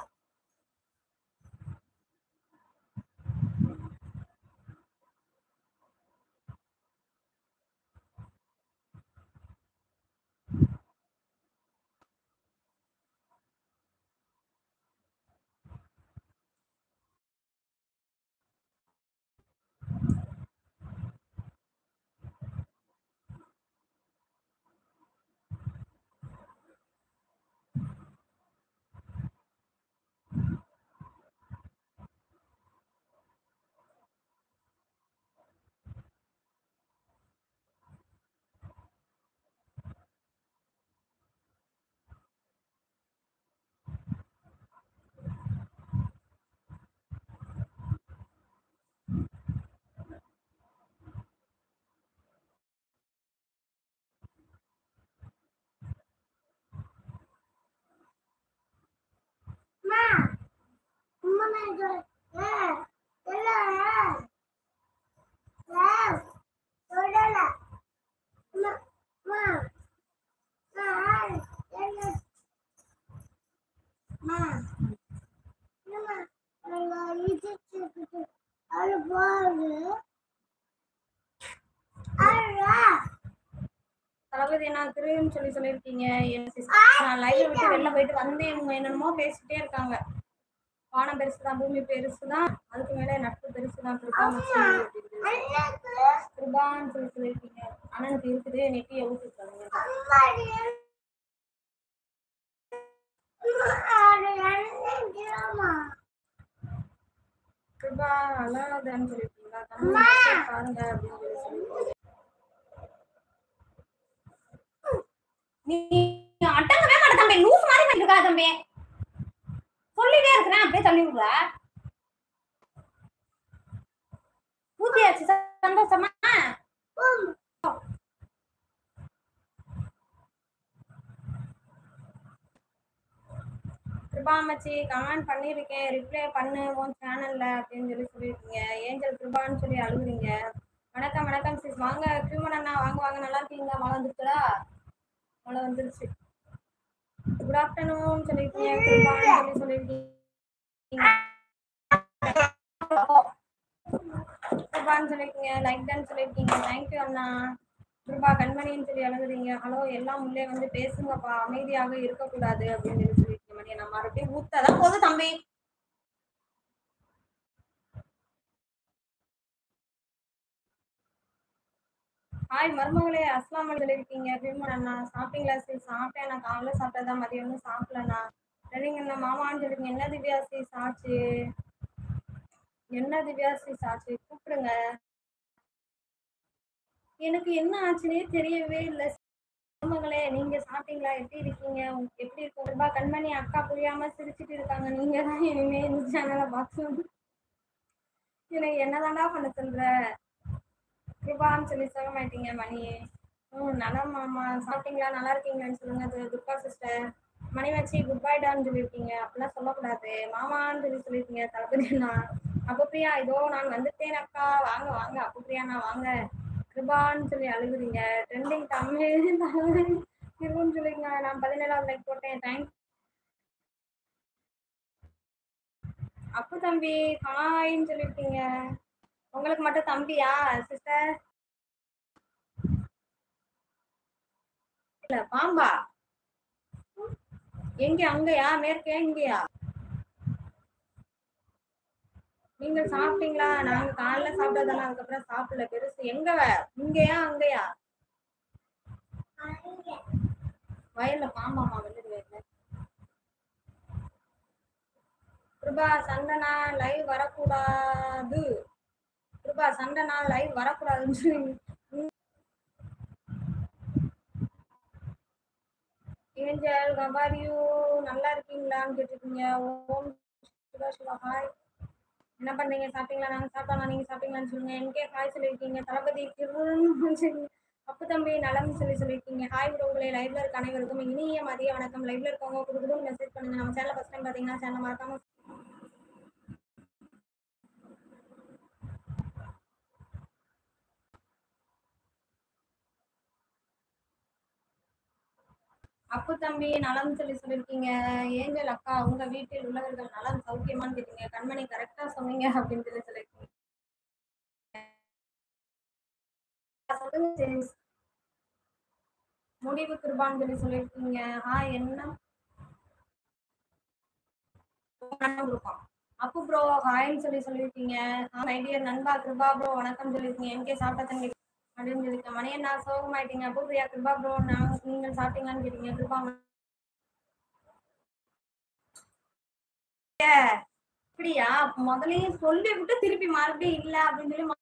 தளபதி என்ன திருன்னு சொல்லியிருக்கீங்க. நான் லைவ்ல விட்டு வெளில போயிட்டு வந்தேன். இவங்க என்னென்னமோ பேசிட்டே இருக்காங்க. வானம் பெருசுதான், பூமி பெருசுதான், அதுக்கு மேல நட்பு பெருசுதான். கிருபான்னு சொல்லியிருக்கீங்க. அண்ணனுக்கு இருக்குது நெட்டியை ஊத்துட்டாங்க. கிருபா அழாதன்னு சொல்லியிருக்கீங்களா? பாருங்க அப்படின்னு சொல்லி நீ அட்டங்கவே மாட்ட தம்பி. லூஸ் மாதிரி பண்ணிருக்கா தம்பி. சொல்லிட்டே இருக்கிறேன் அப்படியே தள்ளி விடுற. ஊத்தியாச்சு சந்தோஷமா? கிருபாமச்சி கமெண்ட் பண்ணிருக்கேன். ரிப்ளை பண்ணு உன் சேனல்ல அப்படின்னு சொல்லியிருக்கீங்க. ஏஞ்சல் கிருபான்னு சொல்லி அழுகுறீங்க. வணக்கம் வணக்கம் சிஸ். வாங்க கிருமன் அண்ணா வாங்க வாங்க. நல்லா இருக்கீங்களா? மழை வந்துருக்குதா? மழை வந்துருச்சு. குட் ஆஃப்டர்நூன் சொல்லியிருக்கீங்க. கிருபான்னு சொல்லியிருக்கீங்க. கிருபான்னு சொல்லியிருக்கீங்க. லைக் தான் சொல்லியிருக்கீங்க. தேங்க்யூ அண்ணா. கிருபா கண்மணின்னு சொல்லி அழுகுறீங்க. ஹலோ எல்லாம் உள்ளே வந்து பேசுங்கப்பா, அமைதியாக இருக்கக்கூடாது அப்படின்னு சொல்லி மதியம் நான் மறுபடியும் ஊத்தாதான் போதும் தம்பி. ஹாய் மருமகளே, அஸ்லாம் இருக்கீங்க. அண்ணா சாப்பிட்டீங்களா? சரி சாப்பிட்டேன். நான் காலைல சாப்பிட்டதான், மதியம் ஒன்றும் சாப்பிடலண்ணா. சரிங்க அண்ணா. மாமான்னு சொல்லிருக்கீங்க. என்ன திவ்யா சீஸ் ஆச்சு? என்ன திவ்யா சீஸ் ஆச்சு? கூப்பிடுங்க. எனக்கு என்ன ஆச்சுன்னே தெரியவே இல்லை. மருமகளே, நீங்க சாப்பிட்டீங்களா? எப்படி இருக்கீங்க? உங்களுக்கு எப்படி இருக்கும்? ரூபா கண்மணி அக்கா புரியாம சிரிச்சுட்டு இருக்காங்க. நீங்க தான் இனிமே இந்த சேனலை பார்க்கணும். எனக்கு என்னதாண்டா பண்ண சொல்ற? கிருபான்னு சொல்லி சொல்ல மாட்டீங்க மணி. நலம் மாமா. சாப்பிட்டீங்களா? நல்லா இருக்கீங்களான்னு சொல்லுங்க. துர்கா சிஸ்டர். மணி வச்சு குட் பைடான்னு சொல்லியிருக்கீங்க. அப்படிலாம் சொல்லக்கூடாது. மாமான்னு சொல்லியிருக்கீங்க. தளபதிண்ணா. அப்புப்பிரியா, இதோ நான் வந்துட்டேன் அக்கா. வாங்க வாங்க அப்புப்பிரியாண்ணா வாங்க. கிருபான்னு சொல்லி அழுகுறீங்க. ட்ரெண்டிங் தமிழ் கிருன்னு சொல்லிருங்க. நான் 17வது லைக் போட்டேன். தேங்க்ஸ். அப்பு தம்பி ஹாய்ன்னு சொல்லியிருக்கீங்க. உங்களுக்கு மட்டும் தம்பியா சிஸ்டர்? இல்ல பாம்பா? எங்க? அங்கயா? மேற்கே? இங்கயா? நீங்க சாப்பிட்டீங்களா? நாங்க காலைல சாப்பிட்டதானே, அதுக்கப்புறம் சாப்பிடல. பெருசு எங்க? இங்கயா அங்கயா? வயல்ல பாம்பாமா வந்துடுவேன். கிருபா சண்டனா லைவ் வரக்கூடாது. கிருபா சண்டனா லைவ் வரக்கூடாதுன்னு சொல்லி ஏஞ்சல் கபாரியூ நல்லா இருக்கீங்களான்னு கேட்டுருக்கீங்க. ஓம் சிவா சிவா ஹாய். என்ன பண்ணீங்க? சாப்பிட்டீங்களா? நாங்க சாப்பிட்டோம். நீங்க சாப்பிட்டீங்களான்னு சொல்லுங்க. என்கே ஹாய் சொல்லியிருக்கீங்க. தளபதி கிருன்னு அப்பு தம்பி நலம் சொல்லியிருக்கீங்க. ஹாய் உறவுகளை. லைவ்ல இருக்க அனைவருக்கும் இனிய மதிய வணக்கம். லைவ்ல இருக்கவங்க கொடுக்குதும் மெசேஜ் பண்ணுங்க. நம்ம சேனல் ஃபர்ஸ்ட் டைம் பார்த்தீங்கன்னா சேனல் மறக்காம அப்பு தம்பி நலம் சொல்லியிருக்கீங்க. ஏஞ்சல் அக்கா, உங்க வீட்டில் உள்ளவர்கள் நலம் சௌக்கியமான்னு கேட்டீங்க. கண்மணி கரெக்டா சொன்னீங்க அப்படின்னு சொல்லியிருக்கீங்க. சொல்லுங்க. முடிவு கிருபான்னு சொல்லியிருக்கீங்க. என்ன கொடுப்போம். அப்பு ப்ரோ ஹாய்ன்னு சொல்லியிருக்கீங்க. மை டியர் நண்பா கிருபா ப்ரோ வணக்கம் சொல்லியிருக்கீங்க. என்கே சாப்பிட்டா அப்படின்னு சொல்லியிருக்கேன். மணியன் நான் சோகமாயிட்டீங்க. அப்பு பிரியா கிருபா ப்ரோ நீங்கள் சாப்பிட்டீங்களான்னு கேட்டீங்க. கிருபா அப்படியா? முதலையும் சொல்லி விட்டு திருப்பி மறுபடியும் இல்ல அப்படின்னு சொல்லி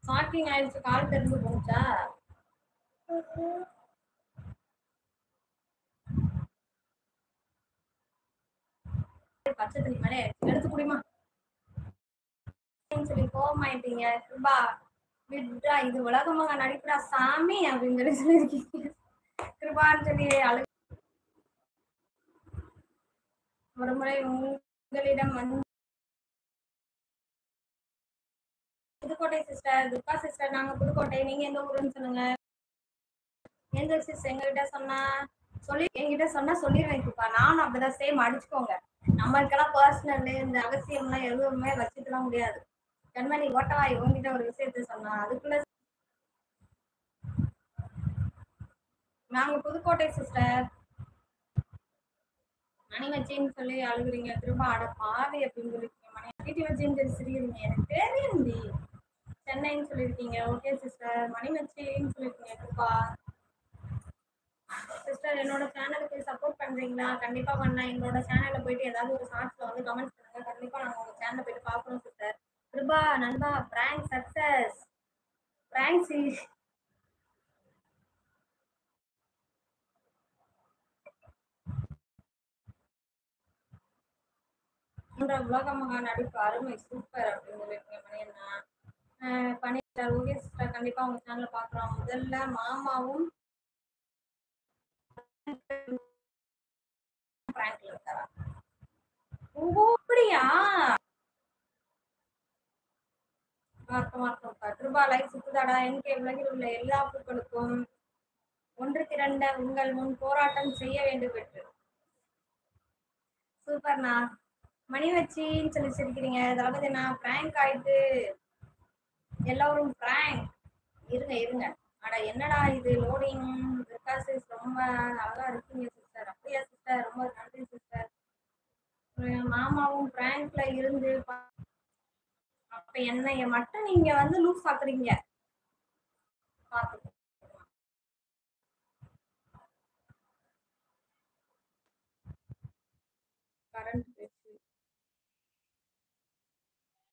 ஷாக்கிங் ஆயிடுச்சு. கால் தெரிஞ்சு போச்சா? பச்சை தண்ணி மேலே எடுத்து குடிமா சொல்லி கோவமாயிட்டீங்க. கிருபா விட்ரா, இது உலகமாக நடிக்கிறா சாமி அப்படின்னு சொல்லியிருக்கீங்க. கிருபான்னு சொல்லி ஒரு முறை உங்களிடம் வந்து புதுக்கோட்டை சிஸ்டர். துர்கா சிஸ்டர் நாங்க புதுக்கோட்டை. நீங்க எந்த ஊருன்னு சொல்லுங்க. எந்த சிஸ்டர் எங்ககிட்ட சொன்னா என்கிட்ட சொன்னா சொல்லிடுவேன். கிருபா நானும் அப்படிதான் சேம் அடிச்சுக்கோங்க. நம்மளுக்கெல்லாம் பர்சனல் இந்த அவசியம்லாம் எதுவுமே வச்சுக்கலாம் முடியாது. கண்மணி ஓட்டவாய் உங்ககிட்ட ஒரு விஷயத்த சொன்னா அதுக்குள்ள நாங்க புதுக்கோட்டை சிஸ்டர். மணி வச்சின்னு சொல்லி அழுகுறீங்க. திரும்ப அட பாவி அப்படின்னு சொல்லிருக்கீங்க. மணி வீட்டு வச்சின்னு சொல்லி சிரிக்கிறீங்க. எனக்கு தெரியும்டி. சென்னைன்னு சொல்லியிருக்கீங்க. Okay sister. மணி வச்சின்னு சொல்லியிருக்கீங்க. கிருபா சிஸ்டர் என்னோட சேனலுக்கு சப்போர்ட் பண்றீங்களா? கண்டிப்பா பண்ணலாம். எங்களோட சேனல்ல போயிட்டு ஏதாவது ஒரு ஷார்ட்ஸ்ல வந்து கமெண்ட் பண்ணுங்க. கண்டிப்பா நாங்க உங்க சேனல்ல போயிட்டு பாக்குறோம் சிஸ்டர். கிருபா நண்பா பிராங்க் சக்சஸ். பிராங்க் உலகமாக நடிப்பு அருமை சூப்பர் அப்படின்னு சொல்லியிருக்கீங்க. மணியண்ணா பண்ணிட்டார். Okay sister. கண்டிப்பா உங்க சேனல்ல பாக்குறோம். முதல்ல மாமாவும் பிராங்க்ல இருக்காரா? ஓ அப்படியா? கிருபா லைக் சுத்துதாடா. என்கே உலகில் உள்ள எல்லா பூக்களுக்கும் ஒன்று திரண்ட உங்கள் முன் போராட்டம் செய்ய வேண்டும் என்று. சூப்பர்ண்ணா. மணி வச்சின்னு சொல்லி சிரிக்கிறீங்க. அதாவது நான் பிராங்க் ஆயிட்டு எல்லாரும் பிராங்க் இருங்க இருங்க. அட என்னடா இது லோடிங் சிஸ் ரொம்ப அழகா இருக்கீங்க சிஸ்டர். அப்படியா சிஸ்டர், ரொம்ப நன்றி சிஸ்டர். மாமாவும் பிராங்க்ல இருந்து அப்ப என்னைய மட்டும் நீங்க வந்து லூஸ் பாக்குறீங்க.